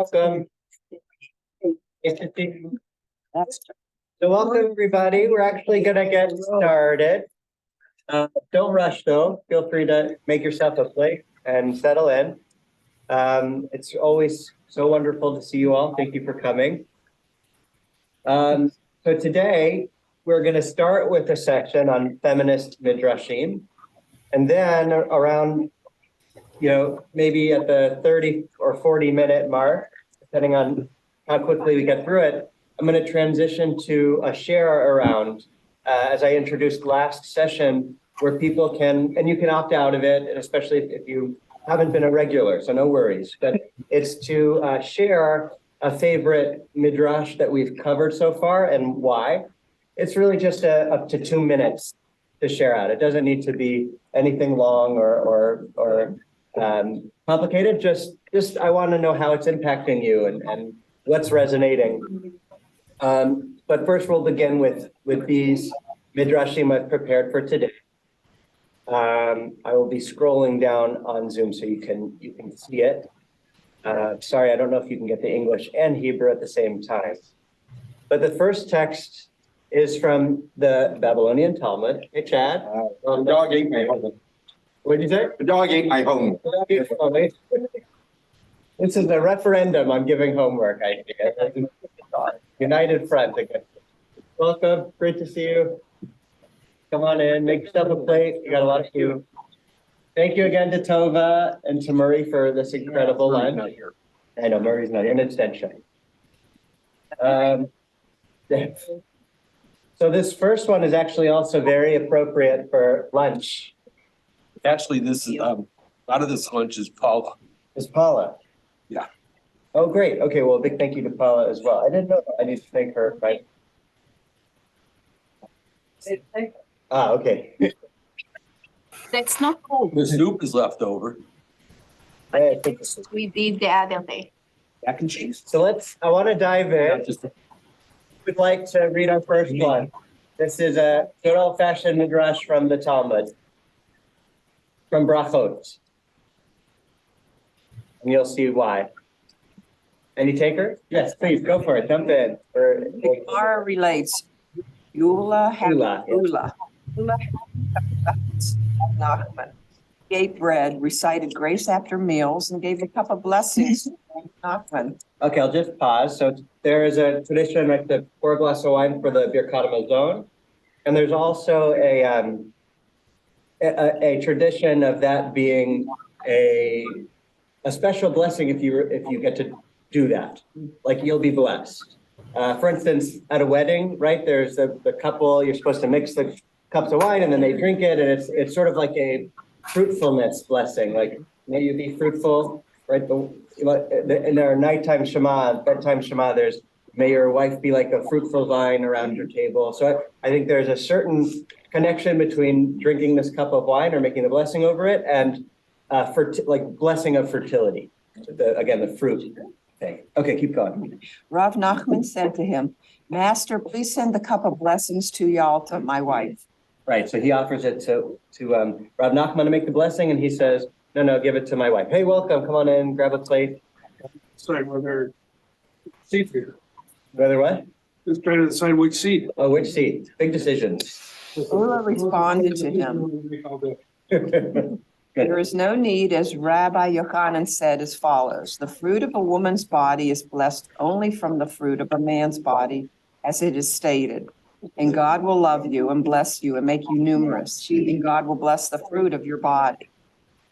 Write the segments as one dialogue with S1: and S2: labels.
S1: Welcome. So welcome, everybody. We're actually going to get started. Don't rush, though. Feel free to make yourself a plate and settle in. It's always so wonderful to see you all. Thank you for coming. So today, we're going to start with a section on feminist Midrashim. And then around, maybe at the 30 or 40 minute mark, depending on how quickly we get through it, I'm going to transition to a share around, as I introduced last session, where people can, and you can opt out of it, and especially if you haven't been a regular, so no worries, but it's to share a favorite midrash that we've covered so far and why. It's really just up to 2 minutes to share out. It doesn't need to be anything long or complicated. Just I want to know how it's impacting you and what's resonating. But first, we'll begin with these midrashim I've prepared for today. I will be scrolling down on Zoom so you can see it. Sorry, I don't know if you can get the English and Hebrew at the same time. But the first text is from the Babylonian Talmud. Hey, Chad.
S2: The dog ate my home.
S1: What did you say?
S2: The dog ate my home.
S1: This is a referendum on giving homework, I think. United front again. Welcome, great to see you. Come on in, make yourself a plate. You got a lot of you. Thank you again to Tova and to Murray for this incredible lunch. I know Murray's not here, and it's Densha. So this first one is actually also very appropriate for lunch.
S3: Actually, this is a lot of this lunch is Paula.
S1: Is Paula?
S3: Yeah.
S1: Oh, great. Okay, well, a big thank you to Paula as well. I didn't know that. I need to thank her, right? Okay.
S4: That's not cold.
S3: The soup is left over.
S1: I think this is,
S4: We did the other day.
S3: Mac and cheese.
S1: so I want to dive in.
S3: Not just
S1: Would like to read our first one. This is a good old-fashioned midrash from the Talmud, from Brachot. And you'll see why. Any taker? Yes, please, go for it. Jump in.
S5: The Gemara relates, Ula Nachman ate bread, recited grace after meals, and gave a cup of blessings to Nachman.
S1: Okay, I'll just pause. So there is a tradition, like the 4 glass of wine for the Birkat Hamazon. And there's also a tradition of that being a special blessing if you get to do that. Like you'll be blessed. For instance, at a wedding, right, there's the couple, you're supposed to mix the cups of wine and then they drink it. And it's sort of like a fruitfulness blessing. Like, may you be fruitful, right? In our nighttime Shema, bedtime Shema, there's may your wife be like a fruitful vine around your table. So I think there's a certain connection between drinking this cup of wine or making the blessing over it and like blessing of fertility. Again, the fruit thing. Okay, keep going.
S5: Rav Nachman said to him, Master, please send the cup of blessings to Yalta, my wife.
S1: Right, so he offers it to Rav Nachman to make the blessing, and he says, no, give it to my wife. Hey, welcome, come on in, grab a plate.
S6: Decide whether seat here.
S1: Whether what?
S6: Just trying to decide which seat.
S1: Oh, which seat? Big decisions.
S5: Ula responded to him, There is no need, as Rabbi Yochanan said as follows, the fruit of a woman's body is blessed only from the fruit of a man's body, as it is stated. And God will love you and bless you and make you numerous. And God will bless the fruit of your body.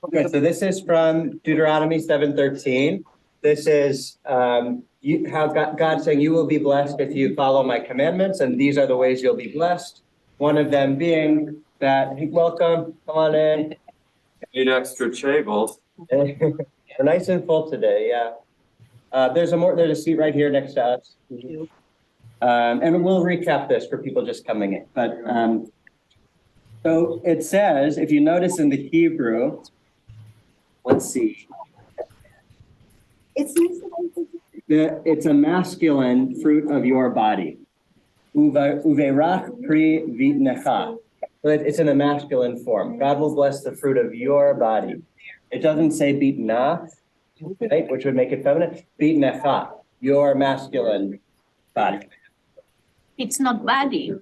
S1: Okay, so this is from Deuteronomy 7:13. This is how God saying you will be blessed if you follow my commandments, and these are the ways you'll be blessed. One of them being that, welcome, come on in.
S2: Need extra tables.
S1: We're nice and full today, yeah. There's a seat right here next to us. And we'll recap this for people just coming in. But so it says, if you notice in the Hebrew, let's see. It's a masculine fruit of your body. Uverach pri vitnecha. It's in a masculine form. God will bless the fruit of your body. It doesn't say bitna. right? Which would make it feminine. B'necha, your masculine body,
S4: It's not body.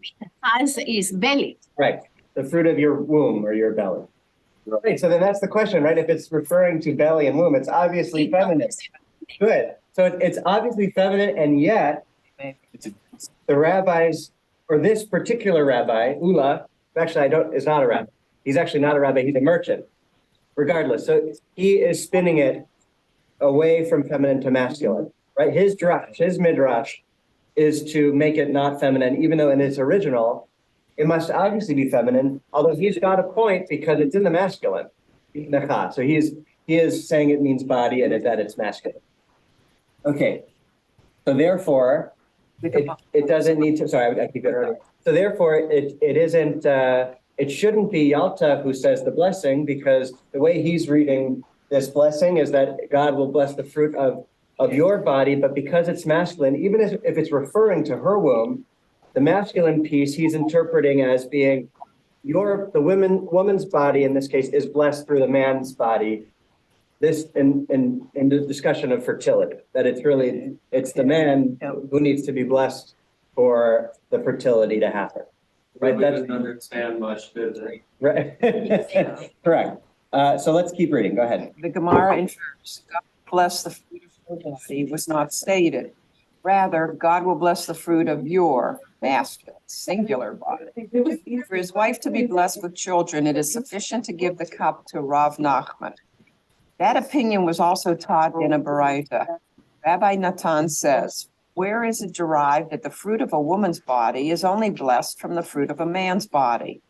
S4: As is belly.
S1: right? The fruit of your womb or your belly. Right, so then that's the question, right? If it's referring to belly and womb, it's obviously feminine. Good. So it's obviously feminine, and yet the rabbis, or this particular rabbi, Ula, actually is not a rabbi. He's actually not a rabbi, he's a merchant. Regardless, so he is spinning it away from feminine to masculine, right? His midrash is to make it not feminine, even though in its original, it must obviously be feminine, although he's got a point because it's in the masculine. So he is saying it means body and that it's masculine. Okay, so therefore, it doesn't need to, sorry, I keep it early. So therefore, it isn't, it shouldn't be Yalta who says the blessing, because the way he's reading this blessing is that God will bless the fruit of your body, but because it's masculine, even if it's referring to her womb, the masculine piece he's interpreting as being the woman's body in this case is blessed through the man's body. This in the discussion of fertility, that it's the man who needs to be blessed for the fertility to happen. Right?
S2: We didn't understand much, did they?
S1: Right. Correct. So let's keep reading. Go ahead.
S5: The Gemara infers, God bless the fruit of your body was not stated. Rather, God will bless the fruit of your masculine, singular body. For his wife to be blessed with children, it is sufficient to give the cup to Rav Nachman. That opinion was also taught in a Baraita. Rabbi Natan says, where is it derived that the fruit of a woman's body is only blessed from the fruit of a man's body?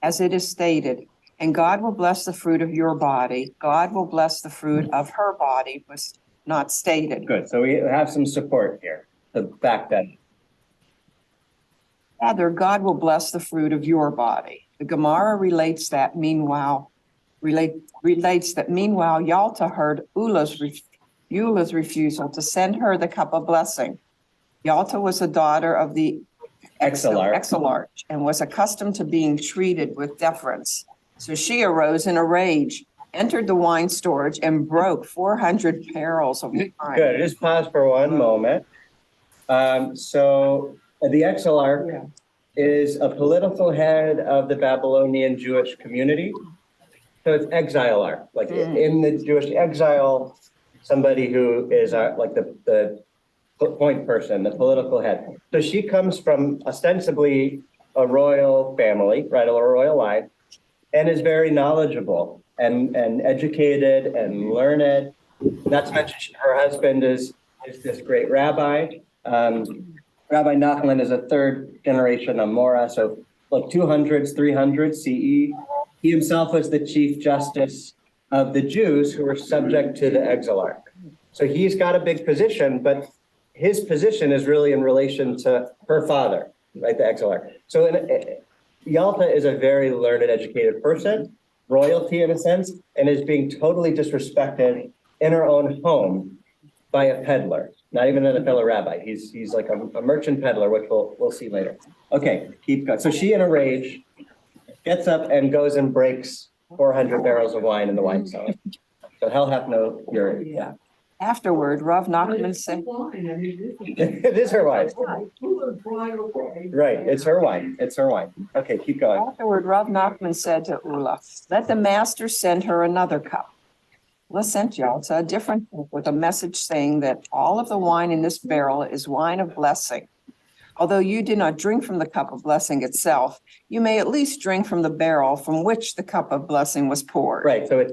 S5: As it is stated, and God will bless the fruit of your body, God will bless the fruit of her body was not stated.
S1: Good. So we have some support here to back that.
S5: Rather, God will bless the fruit of your body. The Gemara relates that meanwhile, Yalta heard Ula's refusal to send her the cup of blessing. Yalta was a daughter of the Exilarch and was accustomed to being treated with deference. So she arose in a rage, entered the wine storage, and broke 400 barrels of wine.
S1: Good. Just pause for one moment. So the Exilarch is a political head of the Babylonian Jewish community. So it's exilarch, like in the Jewish exile, somebody who is like the point person, the political head. So she comes from ostensibly a royal family, right, a royal line, and is very knowledgeable and educated and learned. Not to mention her husband is this great rabbi. Rabbi Nachman is a third generation Amora, so like 200s, 300 CE. He himself was the chief justice of the Jews who were subject to the Exilarch. So he's got a big position, but his position is really in relation to her father, right, the Exilarch. So Yalta is a very learned, educated person, royalty in a sense, and is being totally disrespected in her own home by a peddler, not even a fellow rabbi. He's like a merchant peddler, which we'll see later. Okay, keep going. So she in a rage gets up and goes and breaks 400 barrels of wine in the wine cellar. So hell hath no fury.
S5: Yeah. Afterward, Rav Nachman said,
S1: It is her wine. Right, it's her wine. It's her wine. Okay, keep going.
S5: Afterward, Rav Nachman said to Ula, let the master send her another cup. Ula sent Yalta a different cup with a message saying that all of the wine in this barrel is wine of blessing. Although you did not drink from the cup of blessing itself, you may at least drink from the barrel from which the cup of blessing was poured.
S1: Right, so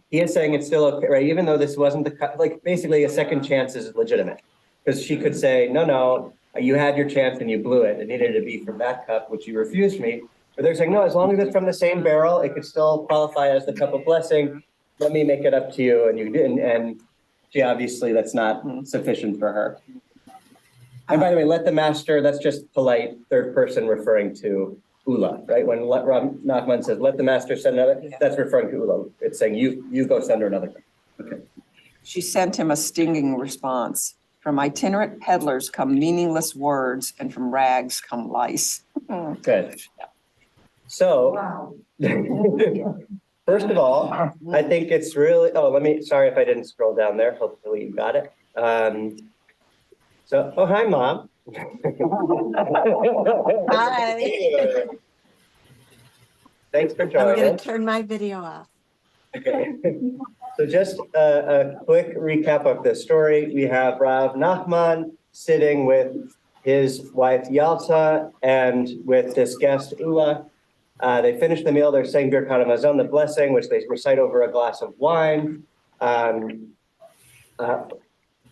S1: he is saying it's still okay, right? Even though this wasn't the cup, like basically a second chance is legitimate. Because she could say, no, you had your chance and you blew it. It needed to be from that cup, which you refused me. But they're saying, no, as long as it's from the same barrel, it could still qualify as the cup of blessing. Let me make it up to you. And you didn't. And she obviously, that's not sufficient for her. And by the way, let the master, that's just polite third person referring to Ula, right? When Rav Nachman says, let the master send another, that's referring to Ula. It's saying, you go send her another. Okay.
S5: She sent him a stinging response. From itinerant peddlers come meaningless words, and from rags come lice.
S1: Good. So, First of all, I think it's really, sorry if I didn't scroll down there. Hopefully you got it. Oh, hi, Mom.
S7: Hi.
S1: Thanks for
S7: I'm gonna
S1: joining.
S7: turn my video off.
S1: Okay. So just a quick recap of the story. We have Rav Nachman sitting with his wife Yalta and with this guest Ula. They finish the meal. They're saying Birkat Hamazon, the blessing, which they recite over a glass of wine.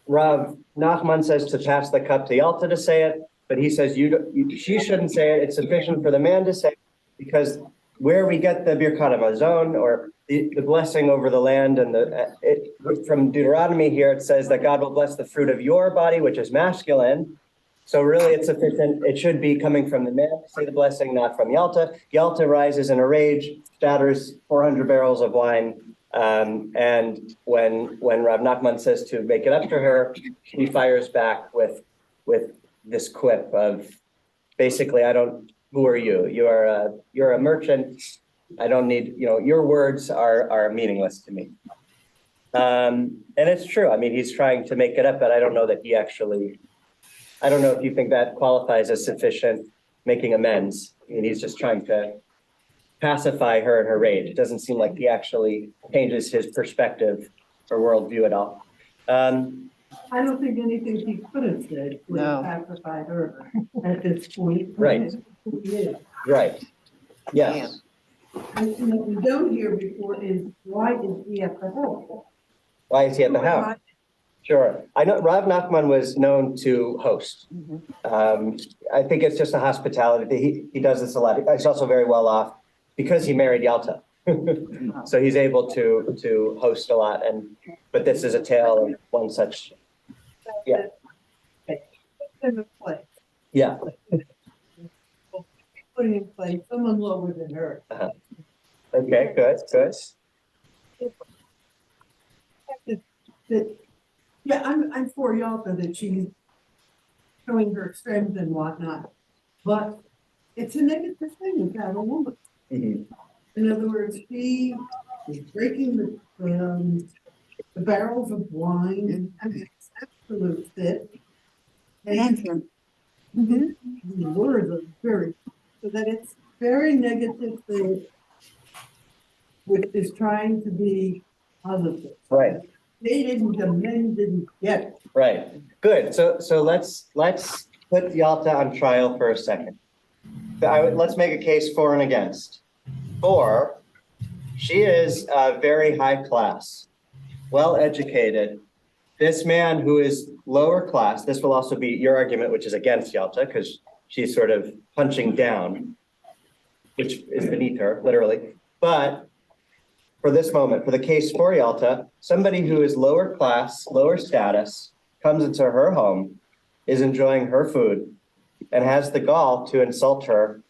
S1: Rav Nachman says to pass the cup to Yalta to say it, but he says she shouldn't say it. It's sufficient for the man to say it, because where we get the Birkat Hamazon, or the blessing over the land, and from Deuteronomy here, it says that God will bless the fruit of your body, which is masculine. So really it's sufficient. It should be coming from the man to say the blessing, not from Yalta. Yalta rises in a rage, shatters 400 barrels of wine. And when Rav Nachman says to make it up to her, she fires back with this quip of basically, who are you? You're a merchant. I don't need, your words are meaningless to me. And it's true. I mean, he's trying to make it up, but I don't know if you think that qualifies as sufficient making amends. I mean, he's just trying to pacify her in her rage. It doesn't seem like he actually changes his perspective or worldview at all.
S8: I don't think anything he could have said would
S5: No.
S8: pacify her at this point.
S1: Right.
S8: Yeah.
S1: Right. Yes.
S8: And what we don't hear before is, why is he at the home?
S1: Why is he at the house? Sure. I know Rav Nachman was known to host. I think it's just a hospitality. He does this a lot. He's also very well off because he married Yalta. So he's able to host a lot. But this is a tale of one such. Yeah.
S8: In the place,
S1: Yeah.
S8: putting in place someone lower than her.
S1: Okay, good.
S8: Yeah, I'm for Yalta that she's showing her strength and whatnot, but it's a negative thing about a woman.
S1: Mhm.
S8: In other words, she is breaking the barrels of wine. I mean, it's absolute fit. And the words are so that it's very negative thing, which is trying to be positive.
S1: Right.
S8: The men didn't get it.
S1: Right. Good. So let's put Yalta on trial for a second. Let's make a case for and against. For, she is very high class, well educated. This man who is lower class, this will also be your argument, which is against Yalta, because she's sort of punching down, which is beneath her, literally. But for this moment, for the case for Yalta, somebody who is lower class, lower status, comes into her home, is enjoying her food, and has the gall to insult her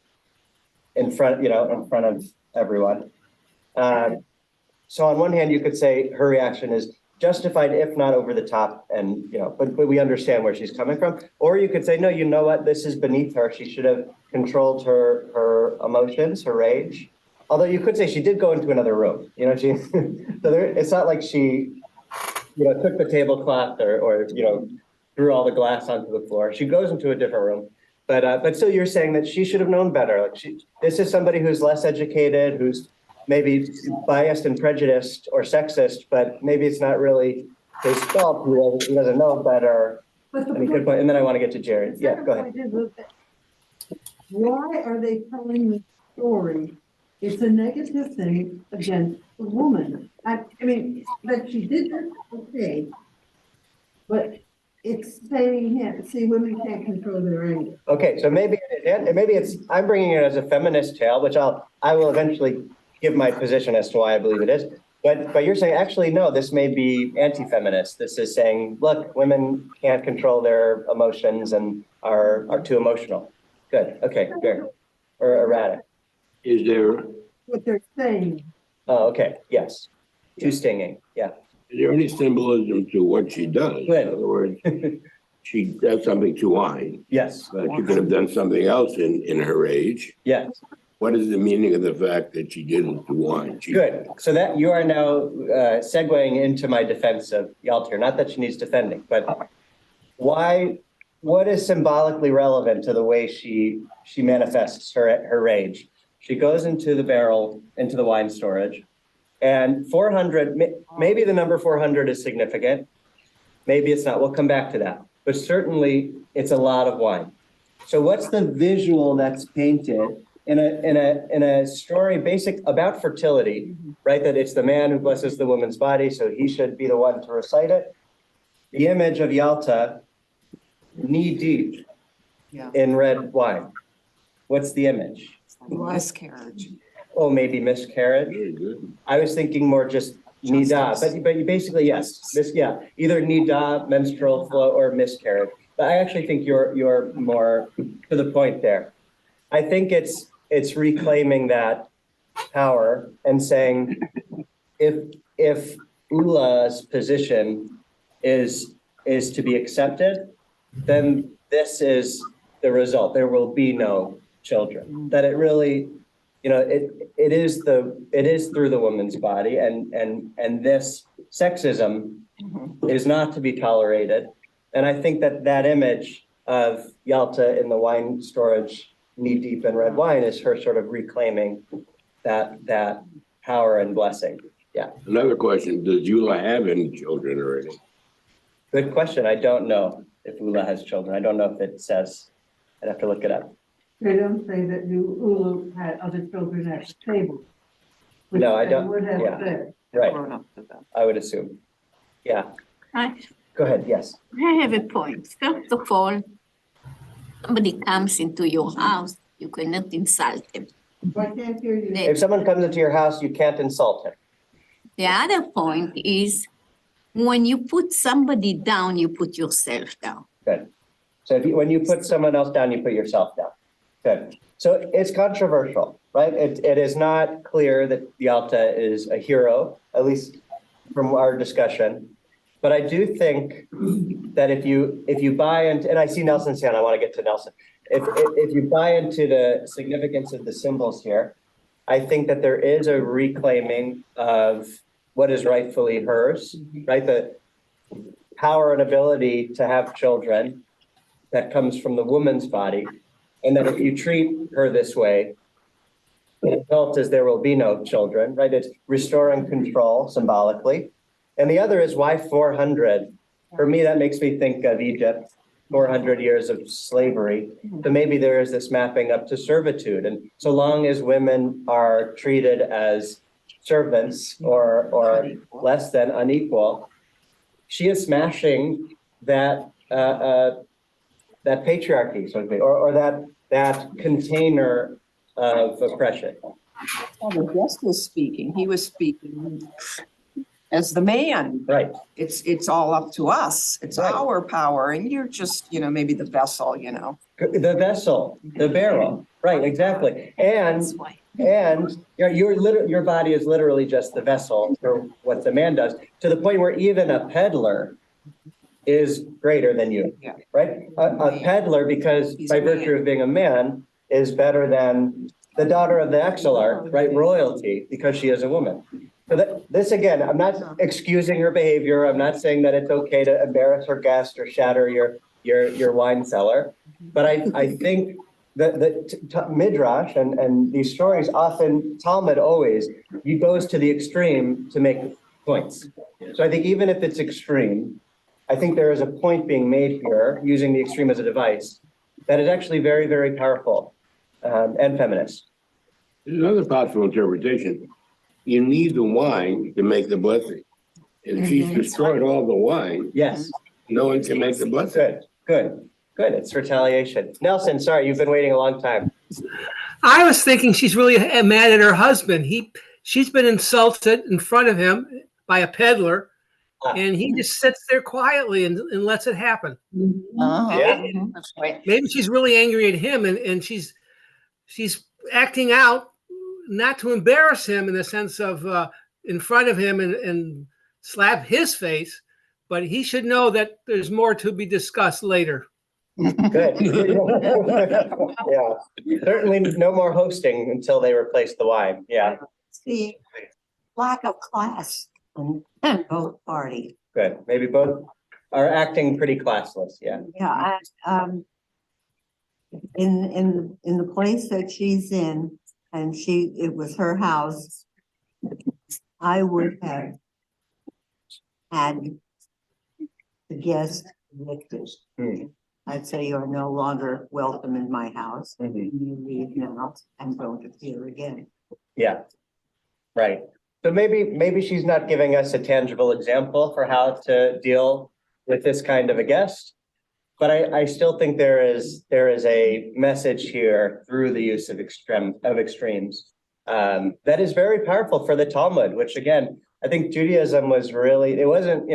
S1: in front of everyone. So on one hand, you could say her reaction is justified, if not over the top, and but we understand where she's coming from. Or you could say, no, you know what, this is beneath her. She should have controlled her emotions, her rage. Although you could say she did go into another room. It's not like she, took the tablecloth or threw all the glass onto the floor. She goes into a different room. But still, you're saying that she should have known better. Like this is somebody who's less educated, who's maybe biased and prejudiced or sexist, but maybe it's not really his fault. He doesn't know better.
S8: But the
S1: Good point. And then I want to get to Jared. Yeah, go ahead.
S8: Why are they telling the story? It's a negative thing against the woman. I mean, that she did that, okay. But it's saying, see, women can't control their anger.
S1: Okay, so maybe I'm bringing it as a feminist tale, which I will eventually give my position as to why I believe it is. But you're saying, actually, no, this may be anti-feminist. This is saying, look, women can't control their emotions and are too emotional. Good. Okay, good. Or erratic.
S6: Is there
S8: What they're saying.
S1: Oh, okay. Yes. Too stinging. Yeah.
S9: any symbolism to what she does?
S1: Good.
S9: In other words, she does something to wine,
S1: Yes.
S9: but she could have done something else in her rage.
S1: Yes.
S9: What is the meaning of the fact that she didn't do wine?
S1: Good. So that you are now segueing into my defense of Yalta. Not that she needs defending, but why? What is symbolically relevant to the way she manifests her rage? She goes into the barrel, into the wine storage, and 400. Maybe the number 400 is significant. Maybe it's not. We'll come back to that. But certainly, it's a lot of wine. So, what's the visual that's painted in a story basic about fertility, right? That it's the man who blesses the woman's body, so he should be the one to recite it. The image of Yalta, knee deep in red wine. What's the image?
S5: Miscarriage.
S1: Oh, maybe miscarriage.
S9: Very good.
S1: I was thinking more just nida, but you basically yes, either nida, menstrual flow, or miscarriage. But I actually think you're more to the point there. I think it's reclaiming that power and saying if Ula's position is to be accepted, then this is the result. There will be no children. That it really, it is through the woman's body, and this sexism is not to be tolerated. And I think that image of Yalta in the wine storage, knee deep in red wine, is her sort of reclaiming that power and blessing. Yeah.
S9: Another question, does Eula have any children already?
S1: Good question. I don't know if Ula has children. I don't know if it says. I'd have to look it up.
S8: They don't say that Ulu had other children at the table. which
S1: No, I
S8: they
S1: don't-
S8: Would have
S1: yeah.
S8: said.
S1: Right.
S5: Grown up to them.
S1: I would assume. Yeah.
S4: I
S1: Go ahead. Yes.
S4: have a point. First of all, somebody comes into your house, you cannot insult them.
S8: I can't hear you.
S1: If someone comes into your house, you can't insult him.
S4: The other point is when you put somebody down, you put yourself down.
S1: Good. So when you put someone else down, you put yourself down. Good. So it's controversial, right? It is not clear that Yalta is a hero, at least from our discussion. But I do think that if you buy into, and I see Nelson's hand, I want to get to Nelson. If you buy into the significance of the symbols here, I think that there is a reclaiming of what is rightfully hers, right? The power and ability to have children that comes from the woman's body. And that if you treat her this way, the result is there will be no children, right? It's restoring control symbolically. And the other is why 400? For me, that makes me think of Egypt, 400 years of slavery. So maybe there is this mapping up to servitude. And so long as women are treated as servants or less than unequal, she is smashing that that patriarchy, so to speak, or that container of oppression.
S5: Well, the guest was speaking. He was speaking as the man.
S1: Right.
S5: It's all up to us. It's
S1: Right.
S5: our power, and you're just, maybe the vessel,
S1: The vessel, the barrel. Right, exactly. And
S4: That's why.
S1: your body is literally just the vessel for what the man does, to the point where even a peddler is greater than you,
S5: Yeah.
S1: right? A peddler, because
S5: He's
S1: by
S5: a man.
S1: virtue of being a man, is better than the daughter of the exilarch, right? Royalty, because she is a woman. So this again, I'm not excusing her behavior. I'm not saying that it's okay to embarrass her guest or shatter your wine cellar, but I think that Midrash and these stories often, Talmud always, he goes to the extreme to make points. So I think even if it's extreme, I think there is a point being made here, using the extreme as a device, that is actually very, very powerful and feminist.
S9: There's another possible interpretation. You need the wine to make the blessing. If she's destroyed all the wine,
S1: Yes,
S9: no one can make the blessing.
S1: good. It's retaliation. Nelson, sorry, you've been waiting a long time.
S6: I was thinking she's really mad at her husband. She's been insulted in front of him by a peddler, and he just sits there quietly and lets it happen.
S1: Yeah.
S5: That's right.
S6: Maybe she's really angry at him, and she's acting out not to embarrass him in the sense of in front of him and slap his face, but he should know that there's more to be discussed later.
S1: Good. Yeah, certainly no more hosting until they replace the wine. Yeah,
S7: See, lack of class on both parties.
S1: good. Maybe both are acting pretty classless. Yeah.
S7: Yeah, in the place that she's in, and it was her house, I would have had the guest evicted.
S1: Hmm.
S7: I'd say you're no longer welcome in my house.
S1: Mhm.
S7: You leave now and don't appear again.
S1: Yeah. Right. So maybe she's not giving us a tangible example for how to deal with this kind of a guest. But I still think there is a message here through the use of extremes that is very powerful for the Talmud, which again, I think Judaism was really, it wasn't,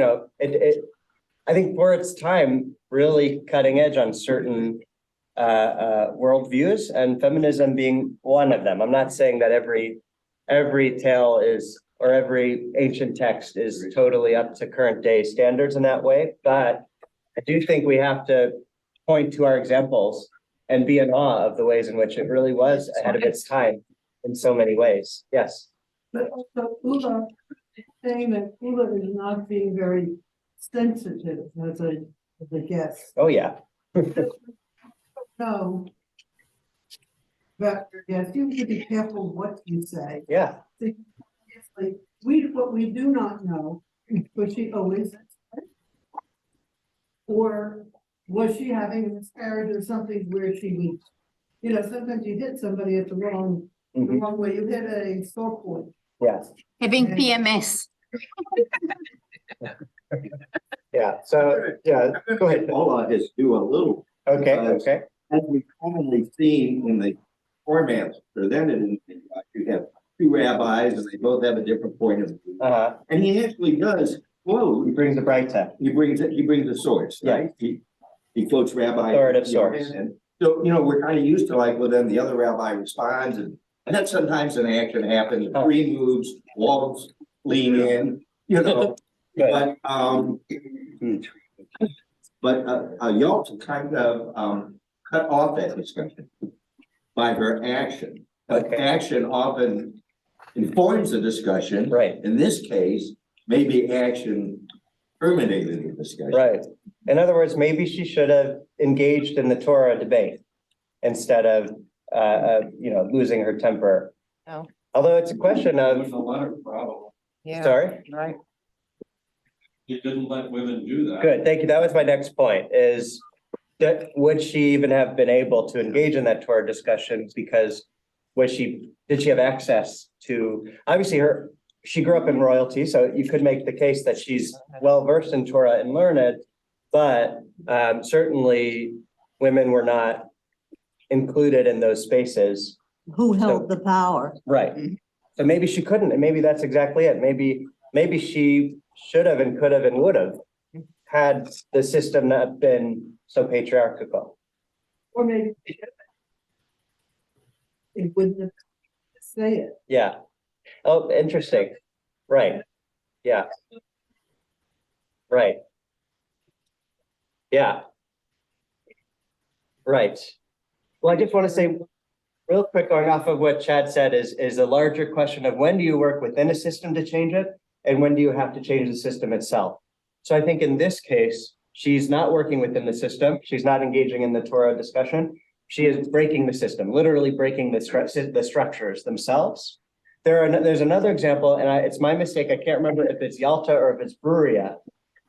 S1: I think for its time, really cutting edge on certain worldviews, and feminism being one of them. I'm not saying that every tale is, or every ancient text is totally up to current day standards in that way, but I do think we have to point to our examples and be in awe of the ways in which it really was ahead of its time in so many ways. Yes.
S8: But also Ula, saying that Ula is not being very sensitive as a guest.
S1: Oh, yeah.
S8: No. But yes, you have to be careful what you say.
S1: Yeah.
S8: What we do not know, was she always, or was she having a miscarriage or something where she was, sometimes you hit somebody at the wrong way, you hit a sore point.
S1: Yes.
S4: Having PMS.
S1: Yeah. So, yeah, go ahead.
S10: I'll just do a little,
S1: Okay. Okay.
S10: as we've commonly seen in the formats presented in Midrash, you have two rabbis and they both have a different point of view. And he actually does quote.
S1: He brings the bright side.
S10: He brings the source, right? He quotes Rabbi.
S1: Authoritative source.
S10: And so, we're kind of used to like, well, then the other rabbi responds and then sometimes an action happens, three moves, walls lean in,
S1: Good.
S10: But Yalta kind of cut off that discussion by her action. But
S1: Okay.
S10: action often informs the discussion.
S1: Right.
S10: In this case, maybe action terminated the discussion.
S1: Right. In other words, maybe she should have engaged in the Torah debate instead of, losing her temper.
S5: Oh.
S1: Although it's a question
S2: There's
S1: of,
S2: a lot of problem.
S5: Yeah,
S1: sorry.
S5: right.
S2: You didn't let women do that.
S1: Good, thank you. That was my next point, is that would she even have been able to engage in that Torah discussion because did she have access to, obviously she grew up in royalty, so you could make the case that she's well-versed in Torah and learned, but certainly women were not included in those spaces.
S7: Who held the power?
S1: Right. So maybe she couldn't, and maybe that's exactly it. Maybe she should have and could have and would have had the system not been so patriarchal.
S8: Or maybe it wouldn't have say it.
S1: Yeah. Oh, interesting. Right. Yeah. Right. Yeah. Right. Well, I just want to say real quick, going off of what Chad said, is a larger question of when do you work within a system to change it? And when do you have to change the system itself? So I think in this case, she's not working within the system. She's not engaging in the Torah discussion. She is breaking the system, literally breaking the structures themselves. There's another example, and it's my mistake. I can't remember if it's Yalta or if it's Bruria,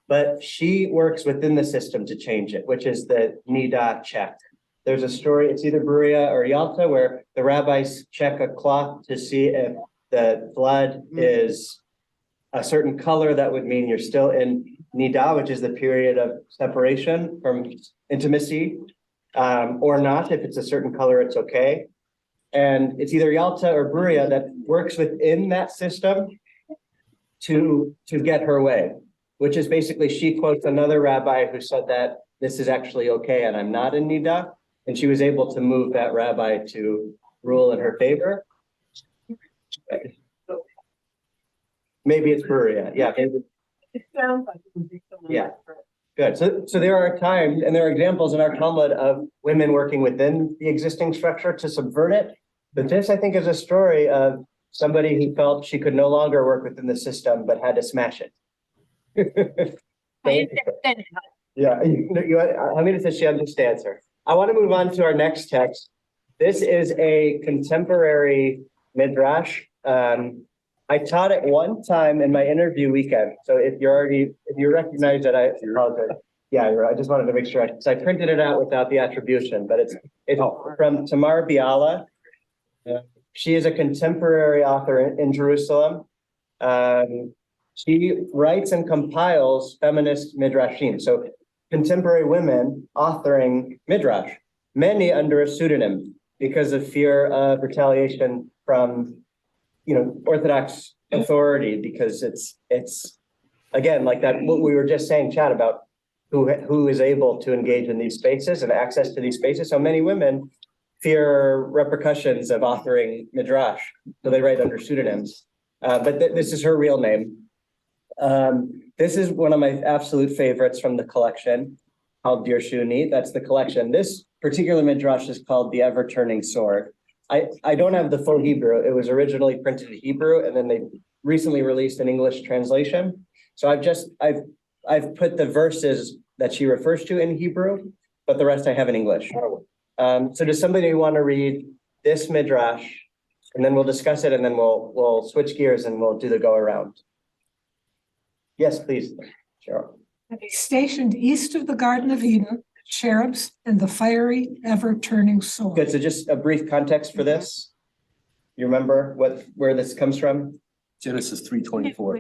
S1: but she works within the system to change it, which is the Nida check. There's a story, it's either Bruria or Yalta, where the rabbis check a cloth to see if the blood is a certain color. That would mean you're still in Nida, which is the period of separation from intimacy, or not. If it's a certain color, it's okay. And it's either Yalta or Bruria that works within that system to get her way, which is basically she quotes another rabbi who said that this is actually okay and I'm not in Nida. And she was able to move that rabbi to rule in her favor. Maybe it's Bruria. Yeah.
S8: It sounds like it would be someone.
S1: Yeah. Good. So there are times and there are examples in our Talmud of women working within the existing structure to subvert it. But this, I think, is a story of somebody who felt she could no longer work within the system, but had to smash it. Yeah, Hamida says she understands her. I want to move on to our next text. This is a contemporary Midrash. I taught it one time in my interview weekend. So if you recognize it, I apologize. Yeah, I just wanted to make sure, so I printed it out without the attribution, but it's from Tamar Biala. She is a contemporary author in Jerusalem. She writes and compiles feminist midrashim. So contemporary women authoring midrash, many under a pseudonym because of fear of retaliation from, Orthodox authority, because it's again, like that, what we were just saying, Chad, about who is able to engage in these spaces and access to these spaces. So many women fear repercussions of authoring midrash, so they write under pseudonyms. But this is her real name. This is one of my absolute favorites from the collection called Dirshuni. That's the collection. This particular midrash is called The Ever-Turning Sword. I don't have the full Hebrew. It was originally printed in Hebrew, and then they recently released an English translation. So I've put the verses that she refers to in Hebrew, but the rest I have in English. So does somebody want to read this midrash, and then we'll discuss it, and then we'll switch gears and we'll do the go around. Yes, please, Cheryl.
S11: Stationed east of the Garden of Eden, cherubs and the fiery, ever-turning sword.
S1: Good. So just a brief context for this. You remember where this comes from?
S3: Genesis 3:24.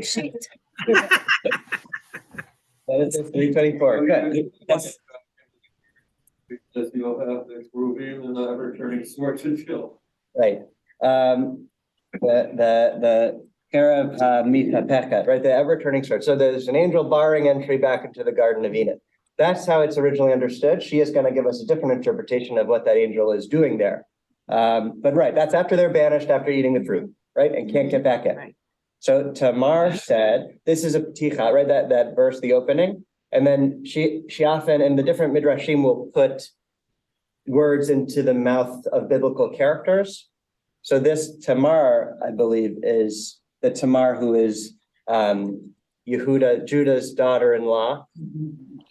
S1: That is 3:24. Good. Yes.
S2: Because you'll have the Ruvim and the ever-turning sword to kill.
S1: Right. The Karav Mitapeka, right? The ever-turning sword. So there's an angel barring entry back into the Garden of Eden. That's how it's originally understood. She is going to give us a different interpretation of what that angel is doing there. But right, that's after they're banished after eating the fruit, right? And can't get back in. Right. So Tamar said, this is a pticha, right? That verse, the opening. And then she often, in the different midrashim, will put words into the mouth of biblical characters. So this Tamar, I believe, is the Tamar who is Judah's daughter-in-law.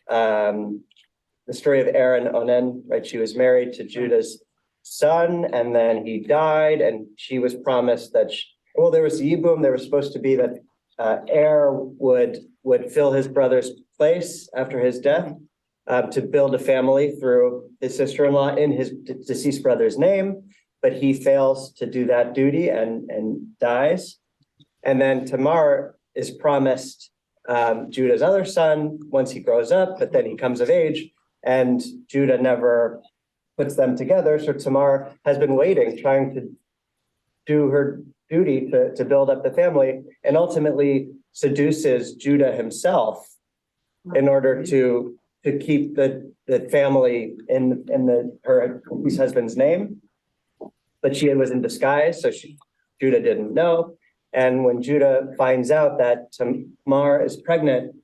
S1: The story of Aaron Onan, right? She was married to Judah's son, and then he died, and she was promised that, there was Yibum. There was supposed to be that Er would fill his brother's place after his death to build a family through his sister-in-law in his deceased brother's name, but he fails to do that duty and dies. And then Tamar is promised Judah's other son once he grows up, but then he comes of age, and Judah never puts them together. So Tamar has been waiting, trying to do her duty to build up the family, and ultimately seduces Judah himself in order to keep the family in his husband's name. But she was in disguise, so Judah didn't know. And when Judah finds out that Tamar is pregnant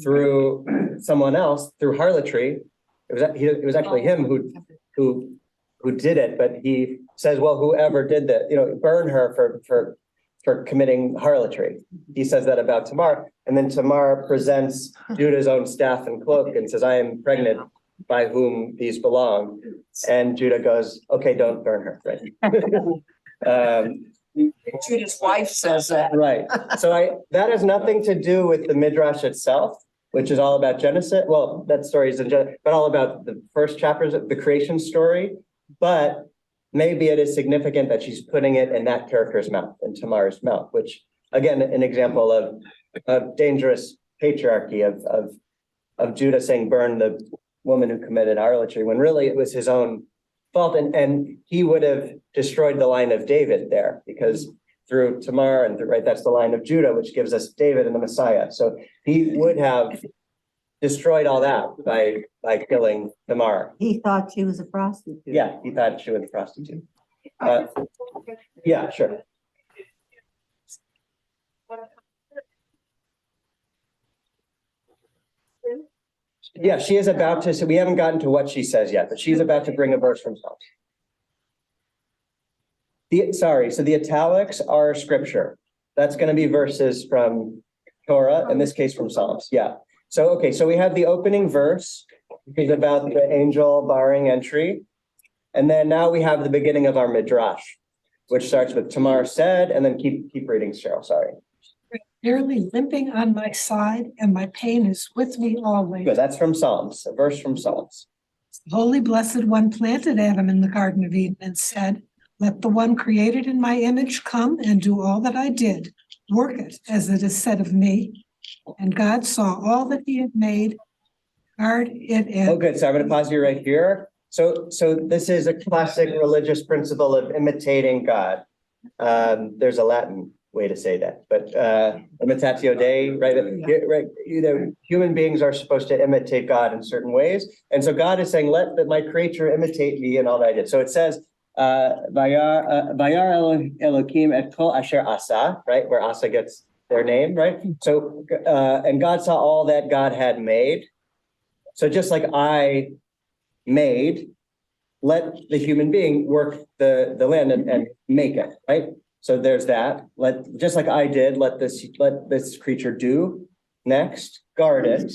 S1: through someone else, through harlotry, it was actually him who did it, but he says, well, whoever did that, burn her for committing harlotry. He says that about Tamar. And then Tamar presents Judah's own staff and cloak and says, I am pregnant by whom these belong. And Judah goes, okay, don't burn her. Right.
S5: Judah's wife says that.
S1: Right. So that has nothing to do with the Midrash itself, which is all about Genesis. Well, that story is in Genesis, but all about the first chapters of the creation story. But maybe it is significant that she's putting it in that character's mouth, in Tamar's mouth, which, again, an example of dangerous patriarchy of Judah saying, burn the woman who committed harlotry, when really it was his own fault. And he would have destroyed the line of David there, because through Tamar and that's the line of Judah, which gives us David and the Messiah. So he would have destroyed all that by killing Tamar.
S7: He thought she was a prostitute.
S1: Yeah, he thought she was a prostitute. Yeah, sure. Yeah, she is about to, so we haven't gotten to what she says yet, but she's about to bring a verse from Psalms. So the italics are scripture. That's going to be verses from Torah, in this case from Psalms. Yeah. So, okay, so we have the opening verse, which is about the angel barring entry. And then now we have the beginning of our Midrash, which starts with Tamar said, and then keep reading, Cheryl, sorry.
S11: Nearly limping on my side, and my pain is with me always.
S1: Good, that's from Psalms, a verse from Psalms.
S11: The Holy Blessed One planted Adam in the Garden of Eden and said, let the one created in my image come and do all that I did, work it as it is said of me. And God saw all that he had made, guard it and.
S1: Oh, good, so I'm gonna pause you right here. So this is a classic religious principle of imitating God. There's a Latin way to say that, but imitatio Dei, right? Right, you know, human beings are supposed to imitate God in certain ways. And so God is saying, let my creature imitate me and all that I did. So it says, Vayar Elohim et kol asher asa, right? Where asa gets their name, right? So, and God saw all that God had made. So just like I made, let the human being work the land and make it, right? So there's that. Just like I did, let this creature do. Next, guard it.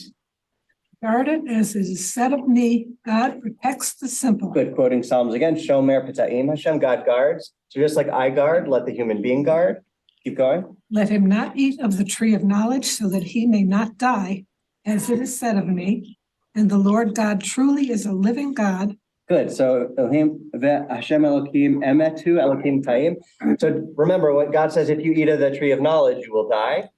S11: Guard it as it is said of me, God protects the simple.
S1: Good, quoting Psalms again, Shomer P'ta'im Hashem, God guards. So just like I guard, let the human being guard. Keep going.
S11: Let him not eat of the tree of knowledge so that he may not die, as it is said of me. And the Lord God truly is a living God.
S1: Good, so Elohim Hashem Elohim Emetu Elohim Taim. So remember what God says, if you eat of the tree of knowledge, you will die.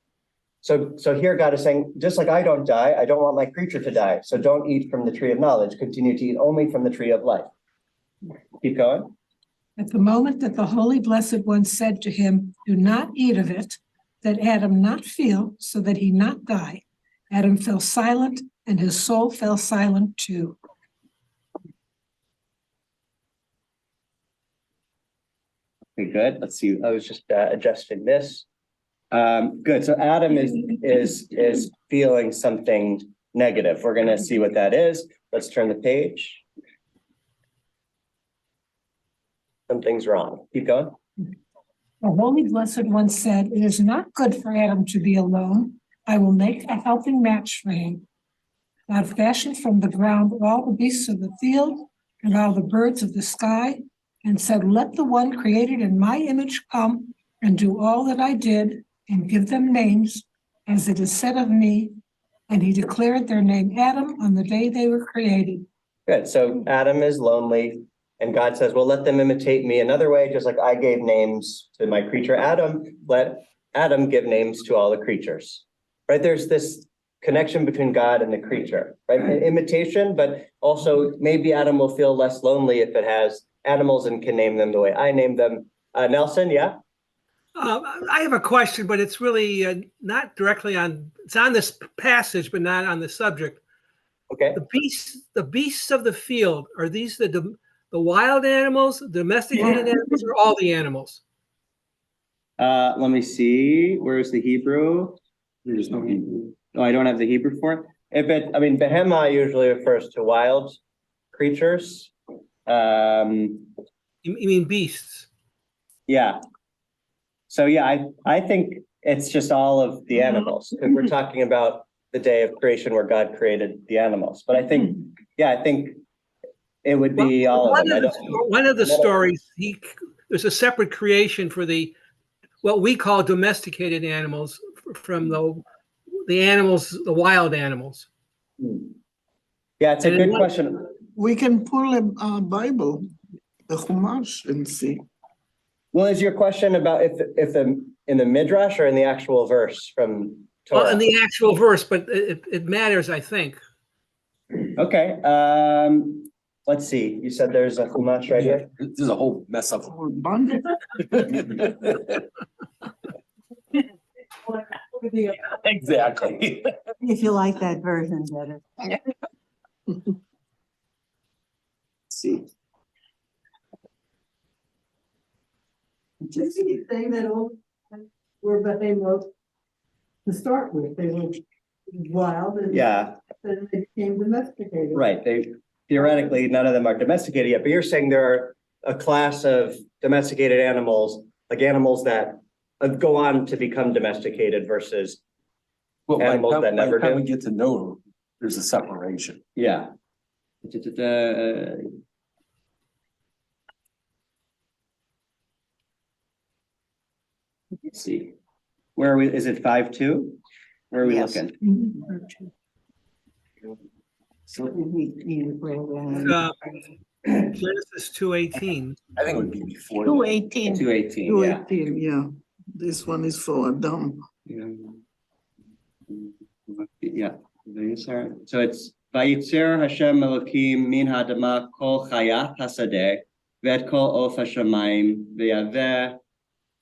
S1: So here God is saying, just like I don't die, I don't want my creature to die. So don't eat from the tree of knowledge. Continue to eat only from the tree of life. Keep going.
S11: At the moment that the Holy Blessed One said to him, do not eat of it, that Adam not feel, so that he not die. Adam fell silent, and his soul fell silent too.
S1: Okay, good. Let's see. I was just adjusting this. Good. So Adam is feeling something negative. We're going to see what that is. Let's turn the page. Something's wrong. Keep going.
S11: The Holy Blessed One said, it is not good for Adam to be alone. I will make a helping match for him. God fashioned from the ground all the beasts of the field and all the birds of the sky, and said, let the one created in my image come and do all that I did, and give them names, as it is said of me. And he declared their name Adam on the day they were created.
S1: Good. So Adam is lonely, and God says, well, let them imitate me another way, just like I gave names to my creature Adam, let Adam give names to all the creatures. Right? There's this connection between God and the creature, right? Imitation, but also maybe Adam will feel less lonely if it has animals and can name them the way I named them. Nelson, yeah?
S6: I have a question, but it's really not directly on, it's on this passage, but not on the subject.
S1: Okay.
S6: The beasts of the field, are these the wild animals, domesticated animals, or all the animals?
S1: Let me see. Where's the Hebrew?
S9: There's no Hebrew.
S1: No, I don't have the Hebrew for it. Behema usually refers to wild creatures.
S6: You mean beasts?
S1: Yeah. So yeah, I think it's just all of the animals, because we're talking about the day of creation where God created the animals. But I think it would be all of them.
S6: One of the stories, there's a separate creation for what we call domesticated animals from the animals, the wild animals.
S1: Yeah, it's a good question.
S12: We can pull a Bible, the Chumash, and see.
S1: Well, is your question about if in the Midrash or in the actual verse from Torah?
S6: Well, in the actual verse, but it matters, I think.
S1: Okay. Let's see. You said there's a Chumash right here.
S3: There's a whole mess of them. Exactly.
S7: If you like that version better.
S1: Let's see.
S8: Just saying that all were behemoth to start with. They were wild and
S1: Yeah,
S8: then they became domesticated.
S1: right. They theoretically, none of them are domesticated yet, but you're saying there are a class of domesticated animals, like animals that go on to become domesticated versus,
S3: Well, by the
S1: Animals
S3: time-
S1: that
S3: by the
S1: never
S3: time
S1: do.
S3: we get to know them, there's a separation.
S1: yeah. Let's see. Where are we? Is it 5:2? Where are we
S5: Yes.
S1: looking?
S6: Genesis 2:18.
S3: I think it would be before. that.
S4: 2:18.
S1: 2:18, yeah.
S12: 2:18, yeah. This one is for Adam.
S1: Yeah. So it's Vayitzer Hashem Elokim min ha'adama kol chayat hasadeh ve'et kol of hashamayim ve'yaveh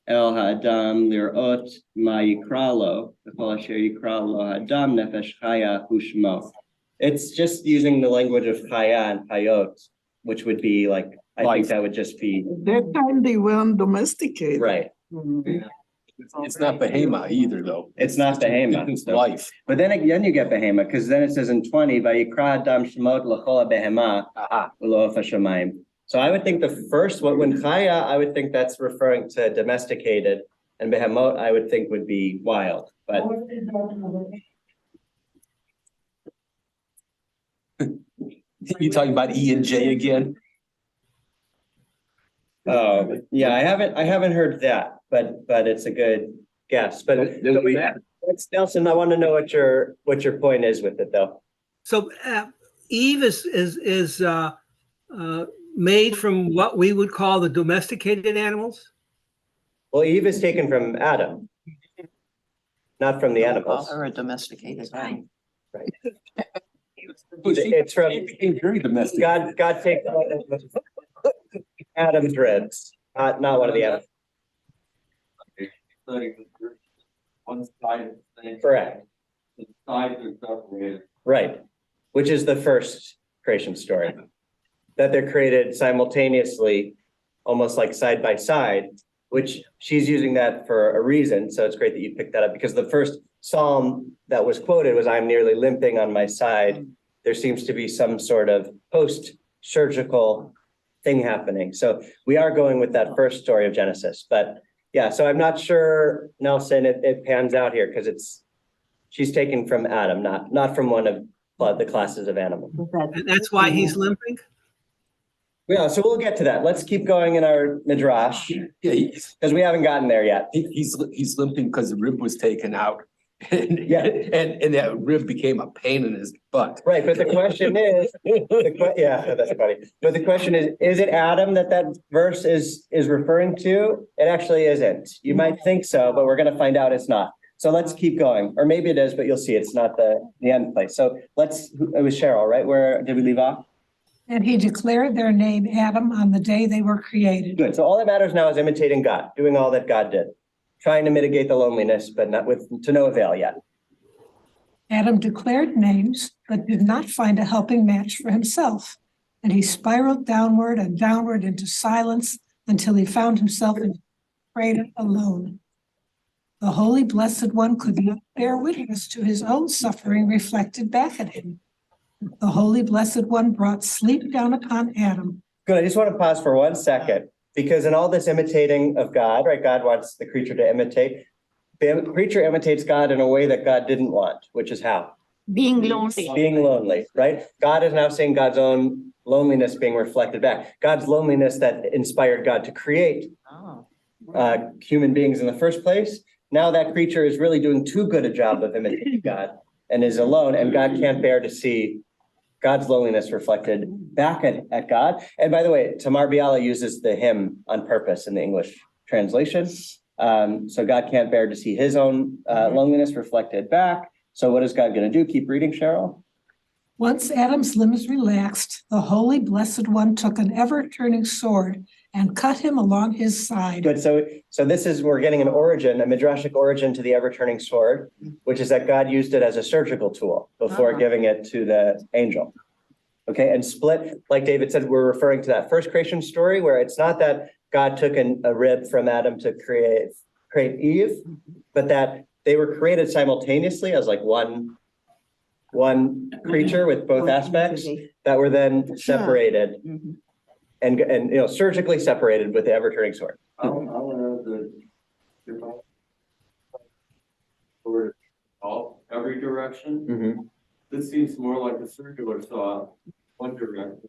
S1: el ha'adam lir'ot ma yikra lo v'kol asher yikra lo ha'adam nefesh chaya hu shmo. It's just using the language of chaya and chayot, which would be like, I think
S3: Life.
S1: that would just be,
S12: That time they weren't domesticated.
S1: right.
S3: It's not Behema either, though.
S1: It's not Behema.
S3: It's
S1: so-
S3: life.
S1: But then again, you get behema, because then it says in 20, Vayikra Adam Shemot L'chol Behema
S3: Aha.
S1: V'lo Hashamayim. So I would think the first one, when Chaya, I would think that's referring to domesticated, and Behemot, I would think would be wild. But
S3: You talking about E and J again?
S1: yeah, I haven't heard that, but it's a good guess. But
S9: Doesn't matter.
S1: Nelson, I want to know what your point is with it, though.
S6: So Eve is made from what we would call the domesticated animals.
S1: Well, Eve is taken from Adam, not from the
S5: Call
S1: animals.
S5: her a domesticated animal.
S1: Right.
S3: She
S1: It's from
S3: became very domestic.
S1: God takes Adam's ribs, not one of the animals.
S2: One side is the same.
S1: Correct.
S2: The sides are separated.
S1: Right, which is the first creation story. That they're created simultaneously, almost like side by side, which she's using that for a reason. So it's great that you picked that up, because the first psalm that was quoted was, "I'm nearly limping on my side." There seems to be some sort of post-surgical thing happening. So we are going with that first story of Genesis. But yeah, so I'm not sure, Nelson, it pans out here, because she's taken from Adam, not from one of the classes of animals.
S6: And that's why he's limping.
S1: Yeah, so we'll get to that. Let's keep going in our Midrash,
S3: Yeah,
S1: because we haven't gotten there yet.
S3: he's limping because the rib was taken out.
S1: Yeah.
S3: And that rib became a pain in his butt.
S1: Right, but the question is, yeah, that's funny. But the question is it Adam that verse is referring to? It actually isn't. You might think so, but we're gonna find out it's not. So let's keep going, or maybe it is, but you'll see it's not the end place. So it was Cheryl, right? Where did we leave off?
S11: And he declared their name Adam on the day they were created.
S1: Good, so all that matters now is imitating God, doing all that God did. Trying to mitigate the loneliness, but to no avail yet.
S11: Adam declared names, but did not find a helping match for himself. And he spiraled downward and downward into silence until he found himself in crater alone. The Holy Blessed One could not bear witness to his own suffering reflected back at him. The Holy Blessed One brought sleep down upon Adam.
S1: Good, I just want to pause for 1 second, because in all this imitating of God, right, God wants the creature to imitate. The creature imitates God in a way that God didn't want, which is how?
S4: Being lonely.
S1: Being lonely, right? God is now seeing God's own loneliness being reflected back. God's loneliness that inspired God to create human beings in the first place. Now that creature is really doing too good a job of imitating God and is alone, and God can't bear to see God's loneliness reflected back at God. And by the way, Tamar Biala uses the him on purpose in the English translation. So God can't bear to see his own loneliness reflected back. So what is God going to do? Keep reading, Cheryl.
S11: Once Adam's limbs relaxed, the Holy Blessed One took an ever-turning sword and cut him along his side.
S1: Good. So we're getting an origin, a midrashic origin to the ever-turning sword, which is that God used it as a surgical tool before giving it to the angel. Okay, and split, like David said, we're referring to that first creation story where it's not that God took a rib from Adam to create Eve, but that they were created simultaneously as like one one creature with both aspects that were then separated and surgically separated with the ever-turning sword.
S2: I'll add that if I or all every direction, this seems more like a circular saw, one direction.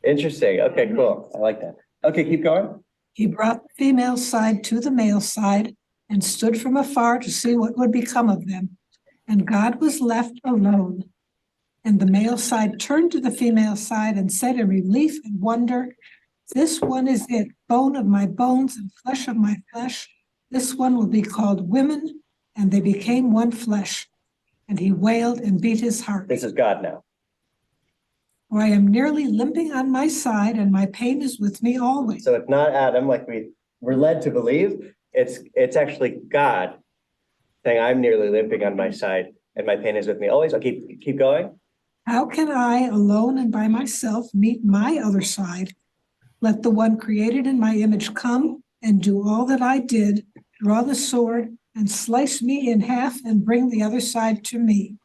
S1: Interesting. Okay, cool. I like that. Okay, keep going.
S11: He brought the female side to the male side and stood from afar to see what would become of them. And God was left alone. And the male side turned to the female side and said in relief and wonder, "This one is it, bone of my bones and flesh of my flesh. This one will be called women." And they became one flesh. And he wailed and beat his heart.
S1: This is God now.
S11: "For I am nearly limping on my side, and my pain is with me always."
S1: So it's not Adam like we were led to believe. It's actually God saying, "I'm nearly limping on my side, and my pain is with me always." I'll keep going.
S11: "How can I, alone and by myself, meet my other side? Let the one created in my image come and do all that I did, draw the sword and slice me in half and bring the other side to me."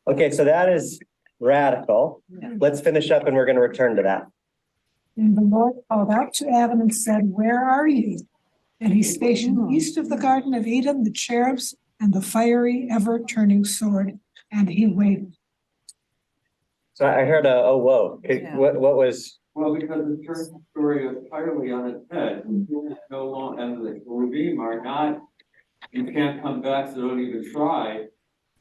S1: Okay, so that is radical. Let's finish up and we're going to return to that.
S11: And the Lord called out to Adam and said, "Where are you?" And he stationed east of the Garden of Eden the cherubs and the fiery, ever-turning sword, and he waited.
S1: So I heard oh, whoa. What was?
S2: Well, because it turns the story entirely on its head. No longer, and the Rabbi are not, you can't come back, so don't even try.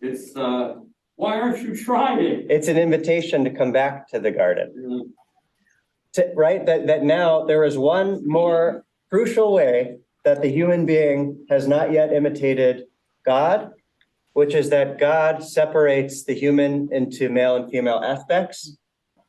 S2: It's, why aren't you trying?
S1: It's an invitation to come back to the garden. Right? That now there is one more crucial way that the human being has not yet imitated God, which is that God separates the human into male and female aspects,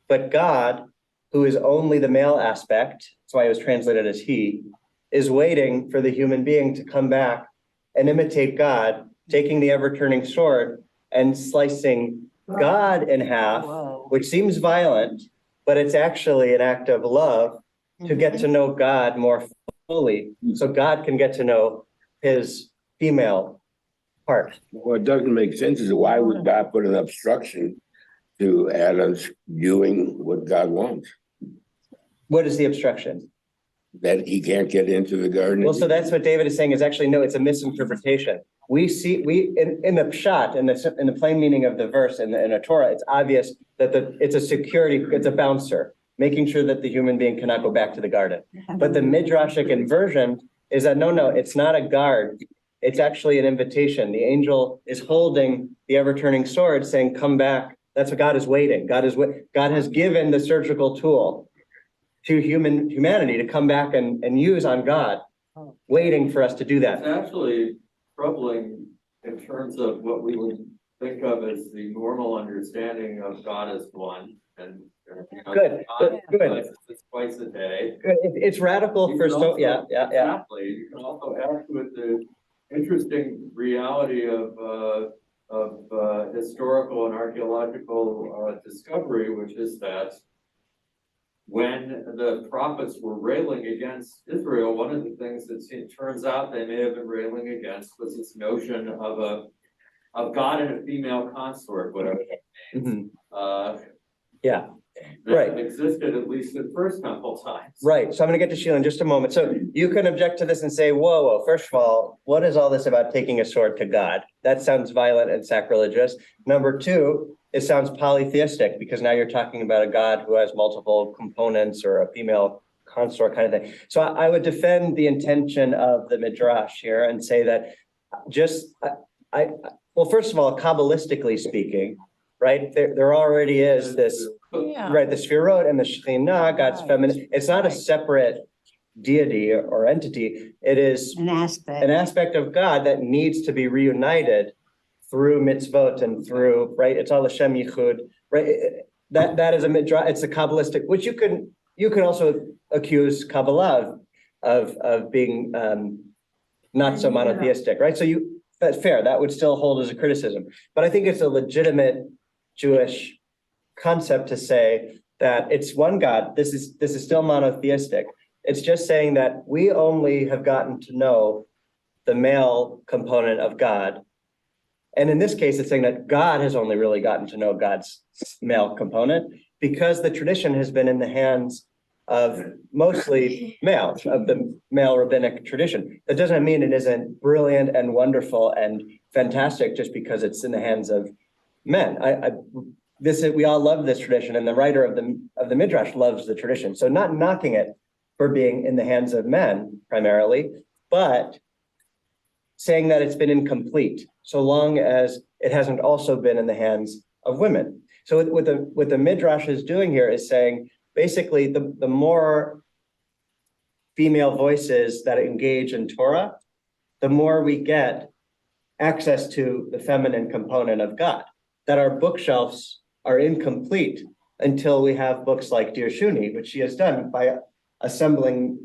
S1: but God, who is only the male aspect, that's why it was translated as he, is waiting for the human being to come back and imitate God, taking the ever-turning sword and slicing God in half, which seems violent, but it's actually an act of love to get to know God more fully, so God can get to know his female part.
S9: What doesn't make sense is why would God put an obstruction to Adam's doing what God wants?
S1: What is the obstruction?
S9: That he can't get into the garden?
S1: Well, so that's what David is saying is actually, no, it's a misinterpretation. We in the pshat, in the plain meaning of the verse in the Torah, it's obvious that it's a security, it's a bouncer, making sure that the human being cannot go back to the garden. But the Midrashic inversion is that, no, it's not a guard. It's actually an invitation. The angel is holding the ever-turning sword saying, "Come back." That's what God is waiting. God has given the surgical tool to humanity to come back and use on God, waiting for us to do that.
S2: It's actually troubling in terms of what we would think of as the normal understanding of God as one. And
S1: Good.
S2: It's twice a day.
S1: Good. It's radical for so, yeah.
S2: Exactly. You can also add to it the interesting reality of historical and archaeological discovery, which is that when the prophets were railing against Israel, one of the things that turns out they may have been railing against was this notion of God and a female consort, whatever that means.
S1: Yeah.
S2: That
S1: Right.
S2: existed at least the first couple times.
S1: Right. So I'm going to get to Sheila in just a moment. So you can object to this and say, whoa, first of all, what is all this about taking a sword to God? That sounds violent and sacrilegious. Number two, it sounds polytheistic because now you're talking about a God who has multiple components or a female consort kind of thing. So I would defend the intention of the Midrash here and say that well, first of all, Kabbalistically speaking, right, there already is this, right, the Sfirot and the Shekhinah, God's feminine. It's not a separate deity or entity. It is
S7: An aspect
S1: of God that needs to be reunited through mitzvot and through, right? It's all Hashem Yichud, right? That is a midrash. It's a Kabbalistic, which you can also accuse Kabbalah of being not so monotheistic, right? So that's fair. That would still hold as a criticism, but I think it's a legitimate Jewish concept to say that it's one God. This is still monotheistic. It's just saying that we only have gotten to know the male component of God And in this case, it's saying that God has only really gotten to know God's male component because the tradition has been in the hands of mostly males, of the male rabbinic tradition. That doesn't mean it isn't brilliant and wonderful and fantastic just because it's in the hands of men. We all love this tradition, and the writer of the Midrash loves the tradition. So not knocking it for being in the hands of men primarily, but saying that it's been incomplete so long as it hasn't also been in the hands of women. So what the Midrash is doing here is saying, basically, the more female voices that engage in Torah, the more we get access to the feminine component of God, that our bookshelves are incomplete until we have books like Dear Shuni, which she has done by assembling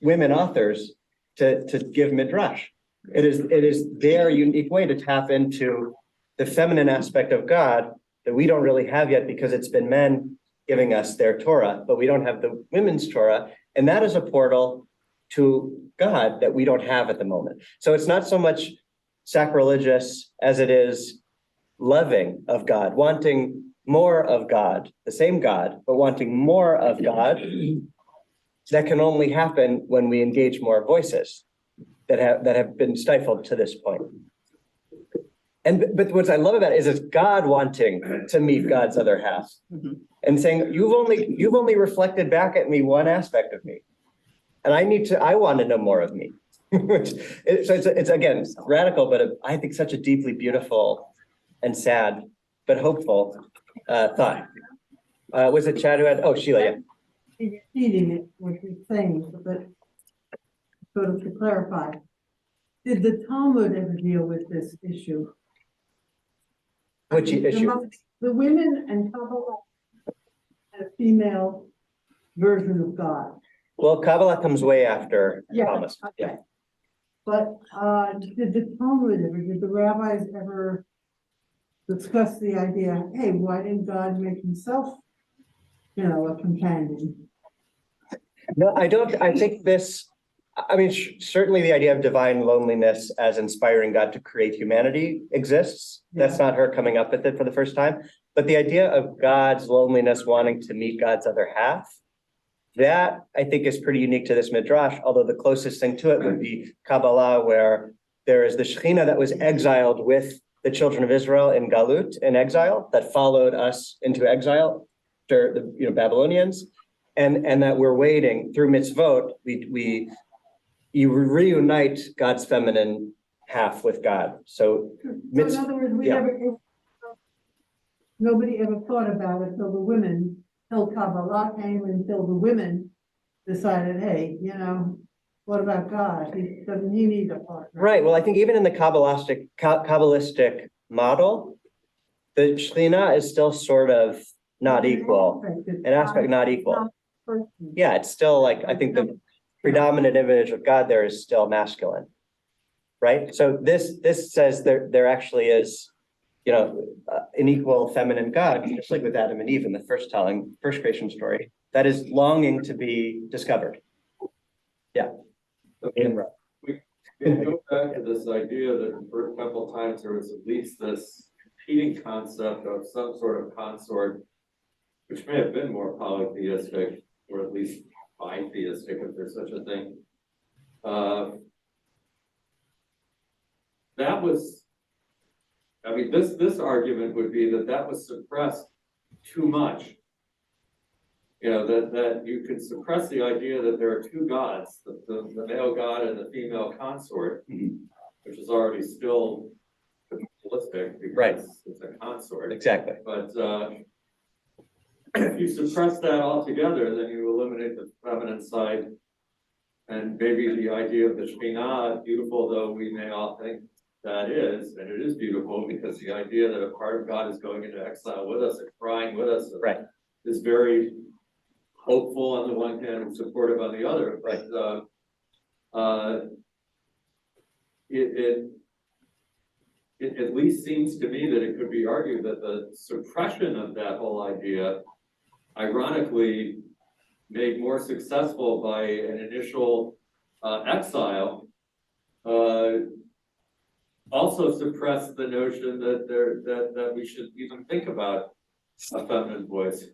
S1: women authors to give Midrash. It is their unique way to tap into the feminine aspect of God that we don't really have yet because it's been men giving us their Torah, but we don't have the women's Torah. And that is a portal to God that we don't have at the moment. So it's not so much sacrilegious as it is loving of God, wanting more of God, the same God, but wanting more of God. That can only happen when we engage more voices that have been stifled to this point. But what I love about it is it's God wanting to meet God's other half and saying, you've only reflected back at me one aspect of me. And I want to know more of me. So it's again, radical, but I think such a deeply beautiful and sad, but hopeful thought. Was it Chad who had, Sheila, yeah.
S8: Repeating it, what you're saying, but sort of to clarify, did the Talmud ever deal with this issue?
S1: Which issue?
S8: The women and Kabbalah had a female version of God.
S1: Well, Kabbalah comes way after
S8: Yeah,
S1: Thomas.
S8: okay.
S1: Yeah.
S8: But did the rabbis ever discuss the idea, hey, why didn't God make himself, a companion?
S1: No, I don't. I think certainly the idea of divine loneliness as inspiring God to create humanity exists.
S8: Yeah.
S1: That's not her coming up with it for the first time. But the idea of God's loneliness wanting to meet God's other half, that I think is pretty unique to this Midrash, although the closest thing to it would be Kabbalah, where there is the Shekhinah that was exiled with the children of Israel in Galut, in exile, that followed us into exile, the Babylonians, and that we're waiting through mitzvot, you reunite God's feminine half with God. So
S8: in other words, nobody ever thought about it till the women, till Kabbalah came, until the women decided, hey, what about God? Doesn't he need a partner?
S1: Right. Well, I think even in the Kabbalistic model, the Shekhinah is still sort of not equal. An aspect not equal. Yeah, it's still like, I think the predominant image of God there is still masculine. Right? So this says there actually is, an equal feminine God, just like with Adam and Eve in the first creation story, that is longing to be discovered. Yeah.
S2: We can go back to this idea that for a couple of times there was at least this competing concept of some sort of consort, which may have been more polytheistic, or at least bitheistic, if there's such a thing. That was, this argument would be that was suppressed too much. That you could suppress the idea that there are two gods, the male god and the female consort, which is already still holistic because it's a consort.
S1: Exactly.
S2: But if you suppress that altogether, then you eliminate the feminine side, and maybe the idea of the Shekhinah, beautiful though we may all think that is, and it is beautiful because the idea that a part of God is going into exile with us and crying with us, is very hopeful on the one hand and supportive on the other. But it at least seems to me that it could be argued that the suppression of that whole idea, ironically, made more successful by an initial exile, also suppress the notion that we should even think about a feminine voice.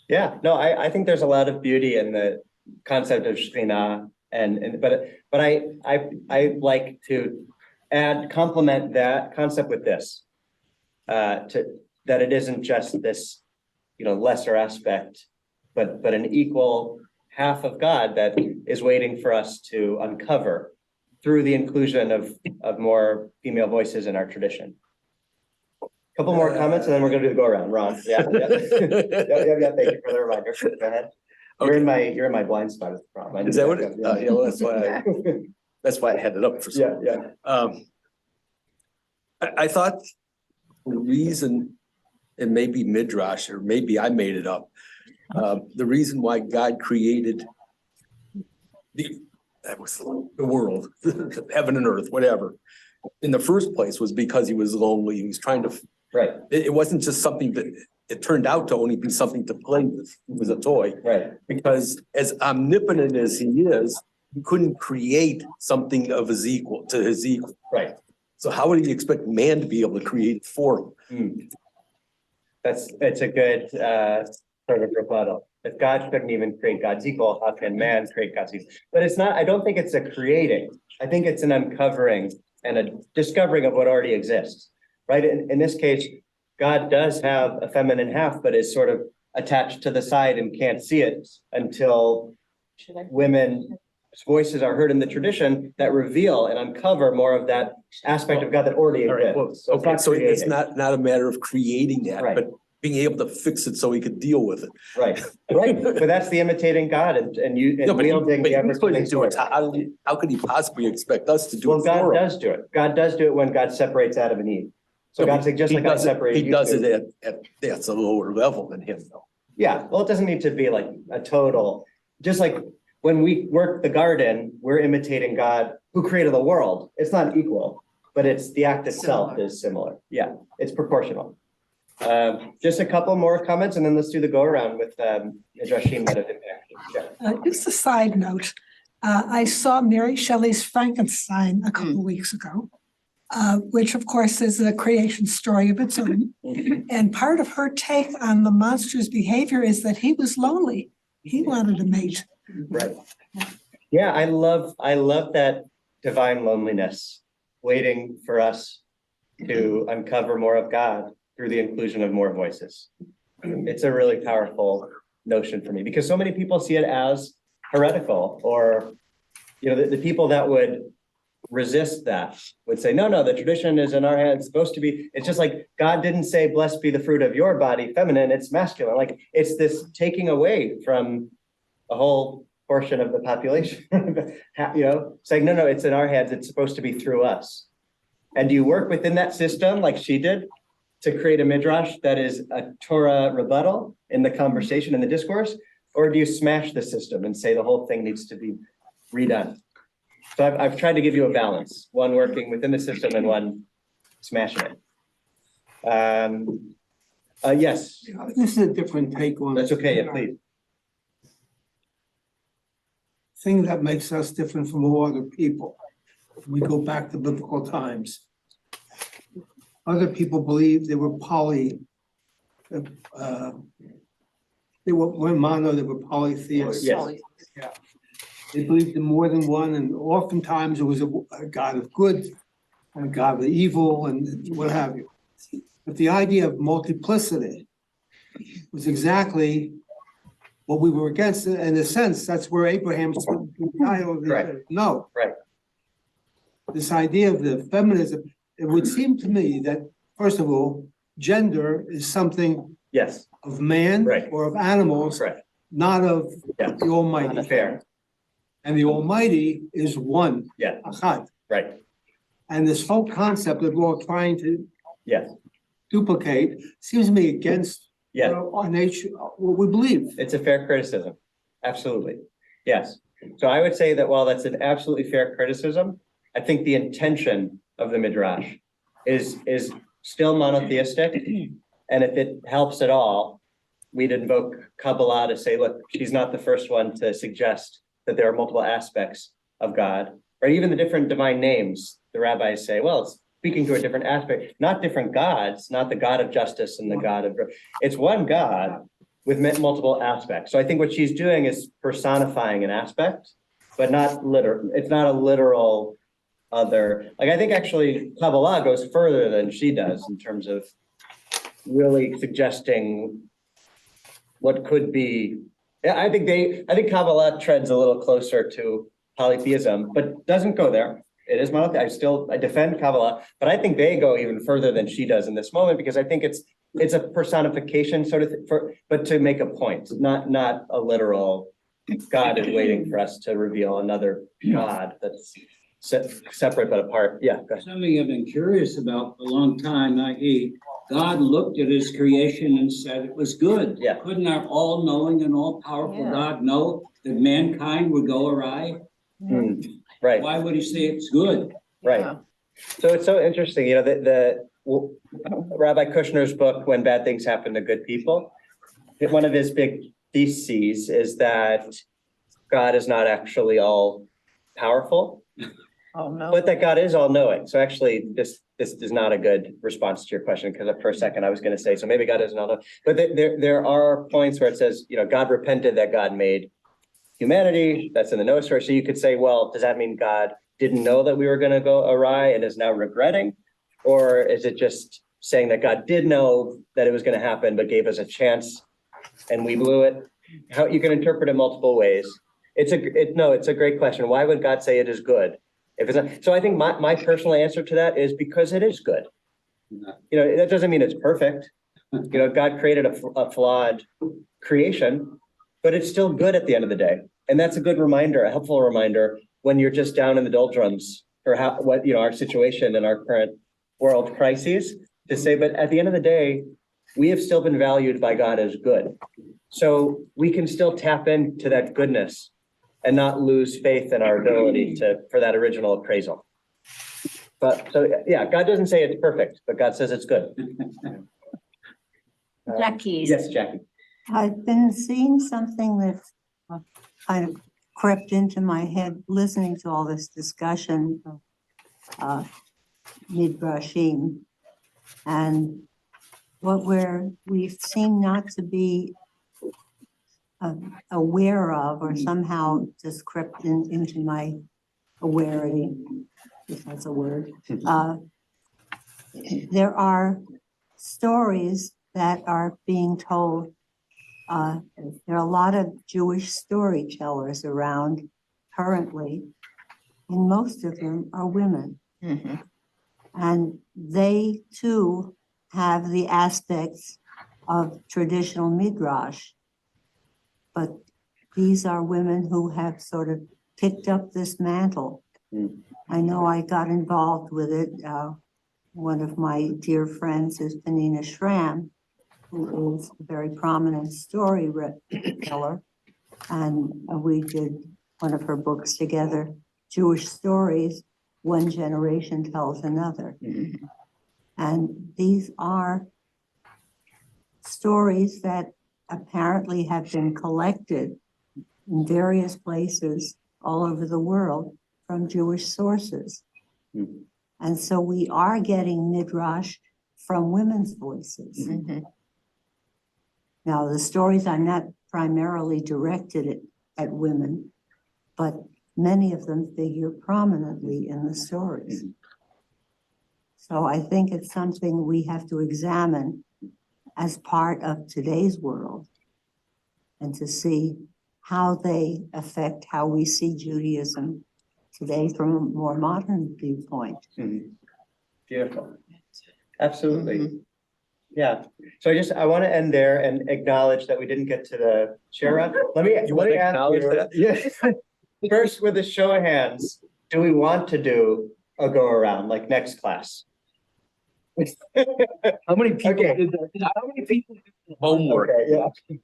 S1: Yeah, no, I think there's a lot of beauty in the concept of Shekhinah but I like to complement that concept with this. That it isn't just this, lesser aspect, but an equal half of God that is waiting for us to uncover through the inclusion of more female voices in our tradition. Couple more comments and then we're gonna do the go around. Ron, yeah. Thank you for the reminder. Go ahead. You're in my blind spot is the problem.
S3: Is that what it, well, that's why I had it up for some.
S1: Yeah.
S3: I thought the reason, and maybe Midrash, or maybe I made it up. The reason why God created the world, heaven and earth, whatever, in the first place was because he was lonely. He was trying to,
S1: right.
S3: It wasn't just something that it turned out to only be something to play with. It was a toy.
S1: Right.
S3: Because as omnipotent as he is, he couldn't create something of his equal to his equal.
S1: Right.
S3: So how would he expect man to be able to create it for him?
S1: It's a good sort of rebuttal. If God couldn't even create God's equal, how can man create God's equal? But it's not, I don't think it's a creating. I think it's an uncovering and a discovering of what already exists, right? In this case, God does have a feminine half, but is sort of attached to the side and can't see it until women's voices are heard in the tradition that reveal and uncover more of that aspect of God that already exists.
S3: So it's not a matter of creating that,
S1: right.
S3: but being able to fix it so he could deal with it.
S1: Right, right. But that's the imitating God and wielding the ever-living sword.
S3: How could he possibly expect us to do it?
S1: Well, God does do it. God does do it when God separates Adam and Eve. So God's like, just like I separated you.
S3: He does it at that's a lower level than him, though.
S1: Yeah, well, it doesn't need to be like a total, just like when we work the garden, we're imitating God who created the world. It's not equal, but it's the act itself is similar. Yeah, it's proportional. Just a couple more comments and then let's do the go around with Midrashim that have impacted.
S11: Just a side note, I saw Mary Shelley's Frankenstein a couple of weeks ago, which of course is a creation story of its own. And part of her take on the monster's behavior is that he was lonely. He wanted a mate.
S1: Right. Yeah, I love that divine loneliness, waiting for us to uncover more of God through the inclusion of more voices. It's a really powerful notion for me because so many people see it as heretical or, the people that would resist that would say, no, the tradition is in our hands, it's supposed to be, it's just like God didn't say, blessed be the fruit of your body, feminine, it's masculine. Like it's this taking away from a whole portion of the population, saying, no, it's in our hands, it's supposed to be through us. And do you work within that system like she did to create a midrash that is a Torah rebuttal in the conversation, in the discourse, or do you smash the system and say the whole thing needs to be redone? So I've tried to give you a balance, one working within the system and one smashing it. Yes.
S12: This is a different take on.
S1: That's okay, yeah, please.
S12: Thing that makes us different from all other people. We go back to biblical times. Other people believed they were they were mono, they were polytheists.
S1: Yes.
S12: Yeah. They believed in more than one, and oftentimes it was a God of good and a God of evil and what have you. But the idea of multiplicity was exactly what we were against. In a sense, that's where Abraham's
S1: Right.
S12: No.
S1: Right.
S12: This idea of the feminism, it would seem to me that, first of all, gender is something
S1: Yes.
S12: of man
S1: Right.
S12: or of animals,
S1: Correct.
S12: not of
S1: Yeah.
S12: the Almighty.
S1: Fair.
S12: And the Almighty is one.
S1: Yeah.
S12: Achad.
S1: Right.
S12: And this whole concept that we're all trying to
S1: Yes.
S12: duplicate seems to me against
S1: Yeah.
S12: our nature, what we believe.
S1: It's a fair criticism. Absolutely. Yes. So I would say that while that's an absolutely fair criticism, I think the intention of the Midrash is still monotheistic. And if it helps at all, we'd invoke Kabbalah to say, look, she's not the first one to suggest that there are multiple aspects of God, or even the different divine names the rabbis say, well, it's speaking to a different aspect, not different gods, not the God of justice and the God of, it's one God with multiple aspects. So I think what she's doing is personifying an aspect, but not literal. It's not a literal other. Like, I think actually Kabbalah goes further than she does in terms of really suggesting what could be. Yeah, I think Kabbalah treads a little closer to polytheism, but doesn't go there. It is monotheistic. I defend Kabbalah, but I think they go even further than she does in this moment, because I think it's a personification sort of but to make a point, not a literal God is waiting for us to reveal another God that's separate but apart. Yeah, go ahead.
S13: Something I've been curious about for a long time, i.e., God looked at his creation and said it was good.
S1: Yeah.
S13: Couldn't our all-knowing and all-powerful
S5: Yeah.
S13: God know that mankind would go awry?
S1: Right.
S13: Why would he say it's good?
S1: Right.
S5: Yeah.
S1: So it's so interesting, you know, Rabbi Kushner's book, When Bad Things Happen to Good People, one of his big theses is that God is not actually all powerful,
S5: Oh, no.
S1: but that God is all knowing. So actually, this is not a good response to your question, because for a second I was going to say, so maybe God isn't all knowing. But there are points where it says, you know, God repented that God made humanity. That's in the Noah story. So you could say, well, does that mean God didn't know that we were going to go awry and is now regretting? Or is it just saying that God did know that it was going to happen, but gave us a chance and we blew it? How you can interpret it multiple ways. It's a great question. Why would God say it is good? If it's not, so I think my personal answer to that is because it is good. You know, that doesn't mean it's perfect. You know, God created a flawed creation, but it's still good at the end of the day. And that's a good reminder, a helpful reminder when you're just down in the doldrums or our situation in our current world crises, to say, but at the end of the day, we have still been valued by God as good. So we can still tap into that goodness and not lose faith in our ability for that original appraisal. But so, yeah, God doesn't say it's perfect, but God says it's good.
S4: Jackie.
S1: Yes, Jackie.
S7: I've been seeing something that kind of crept into my head, listening to all this discussion of Midrashim. And what we seem not to be aware of, or somehow just crept into my awareness, if that's a word. There are stories that are being told. There are a lot of Jewish storytellers around currently, and most of them are women.
S5: Mm-hmm.
S7: And they too have the aspects of traditional Midrash. But these are women who have sort of picked up this mantle. I know I got involved with it. One of my dear friends is Penina Schramm, who is a very prominent storyteller. And we did one of her books together, Jewish Stories, One Generation Tells Another.
S5: Mm-hmm.
S7: And these are stories that apparently have been collected in various places all over the world from Jewish sources.
S1: Mm-hmm.
S7: And so we are getting Midrash from women's voices.
S5: Mm-hmm.
S7: Now, the stories are not primarily directed at women, but many of them figure prominently in the stories. So I think it's something we have to examine as part of today's world and to see how they affect how we see Judaism today from a more modern viewpoint.
S1: Mm-hmm. Beautiful. Absolutely.
S5: Mm-hmm.
S1: Yeah. So I want to end there and acknowledge that we didn't get to the share round. Let me ask you. Yes. First, with a show of hands, do we want to do a go around like next class?
S3: How many people
S1: Okay.
S3: did that? How many people did homework?
S1: Okay, yeah.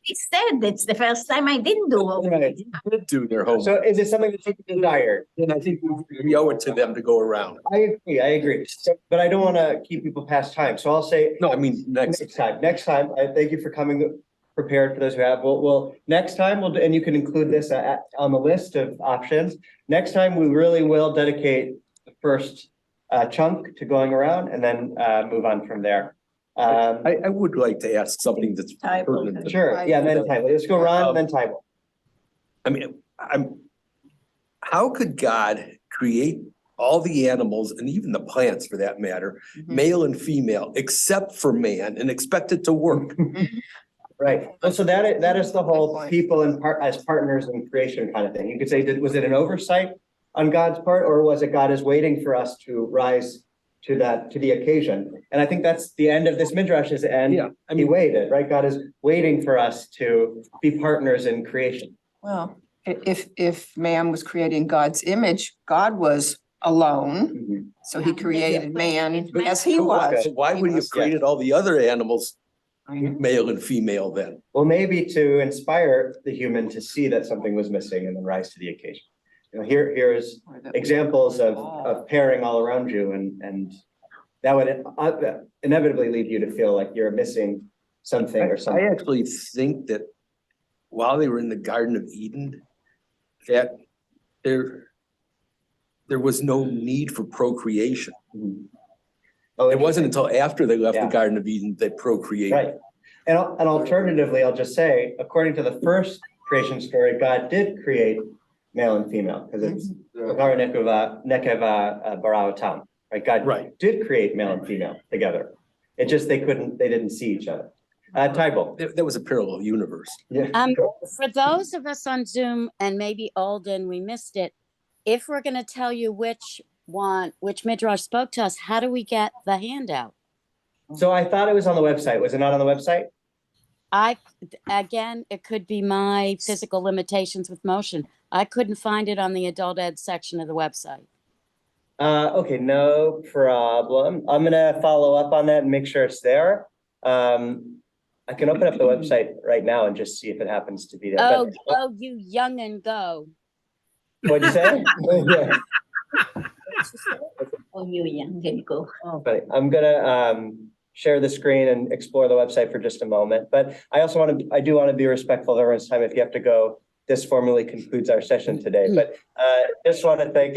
S4: Instead, it's the first time I didn't do it.
S1: Right.
S3: Did do their homework.
S1: So is it something that you desire?
S3: Then I think we owe it to them to go around.
S1: I agree. So, but I don't want to keep people past time. So I'll say
S3: No, I mean, next.
S1: next time, I thank you for coming prepared for those who have. We'll next time we'll do, and you can include this on the list of options. Next time we really will dedicate first chunk to going around and then move on from there.
S3: I would like to ask something that's pertinent. to-
S1: Sure, yeah, and then Tybal. Let's go Ron, and then Tybal.
S3: I mean, how could God create all the animals and even the plants for that matter, male and female, except for man, and expect it to work?
S1: Right, well, so that is the whole people as partners in creation kind of thing. You could say, was it an oversight on God's part, or was it God is waiting for us to rise to the occasion? And I think that's the end of this Midrash's end.
S3: Yeah,
S1: He waited, right? God is waiting for us to be partners in creation.
S5: Well, if man was created in God's image, God was alone, so he created man as he was.
S3: So why would he have created all the other animals, male and female then?
S1: Well, maybe to inspire the human to see that something was missing and then rise to the occasion. You know, here is examples of pairing all around you, and that would inevitably lead you to feel like you're missing something or something.
S3: I actually think that while they were in the Garden of Eden, that there was no need for procreation.
S1: Oh,
S3: It wasn't until after they left the
S1: Yeah.
S3: Garden of Eden that procreated.
S1: Right. And alternatively, I'll just say, according to the first creation story, God did create male and female, because it's Nekeva Bara'otam, right? God did create male and female together. It just they didn't see each other. Tybal.
S3: That was a parallel universe.
S1: Yeah.
S14: For those of us on Zoom and maybe Alden, we missed it. If we're going to tell you which Midrash spoke to us, how do we get the handout?
S1: So I thought it was on the website. Was it not on the website?
S14: Again, it could be my physical limitations with motion. I couldn't find it on the adult ed section of the website.
S1: Okay, no problem. I'm gonna follow up on that and make sure it's there. I can open up the website right now and just see if it happens to be there.
S14: Oh, you young and go.
S1: What'd you say? Yeah.
S4: Oh, you young and go.
S1: But I'm gonna share the screen and explore the website for just a moment. But I also I do want to be respectful of everyone's time. If you have to go, this formally concludes our session today. But just want to thank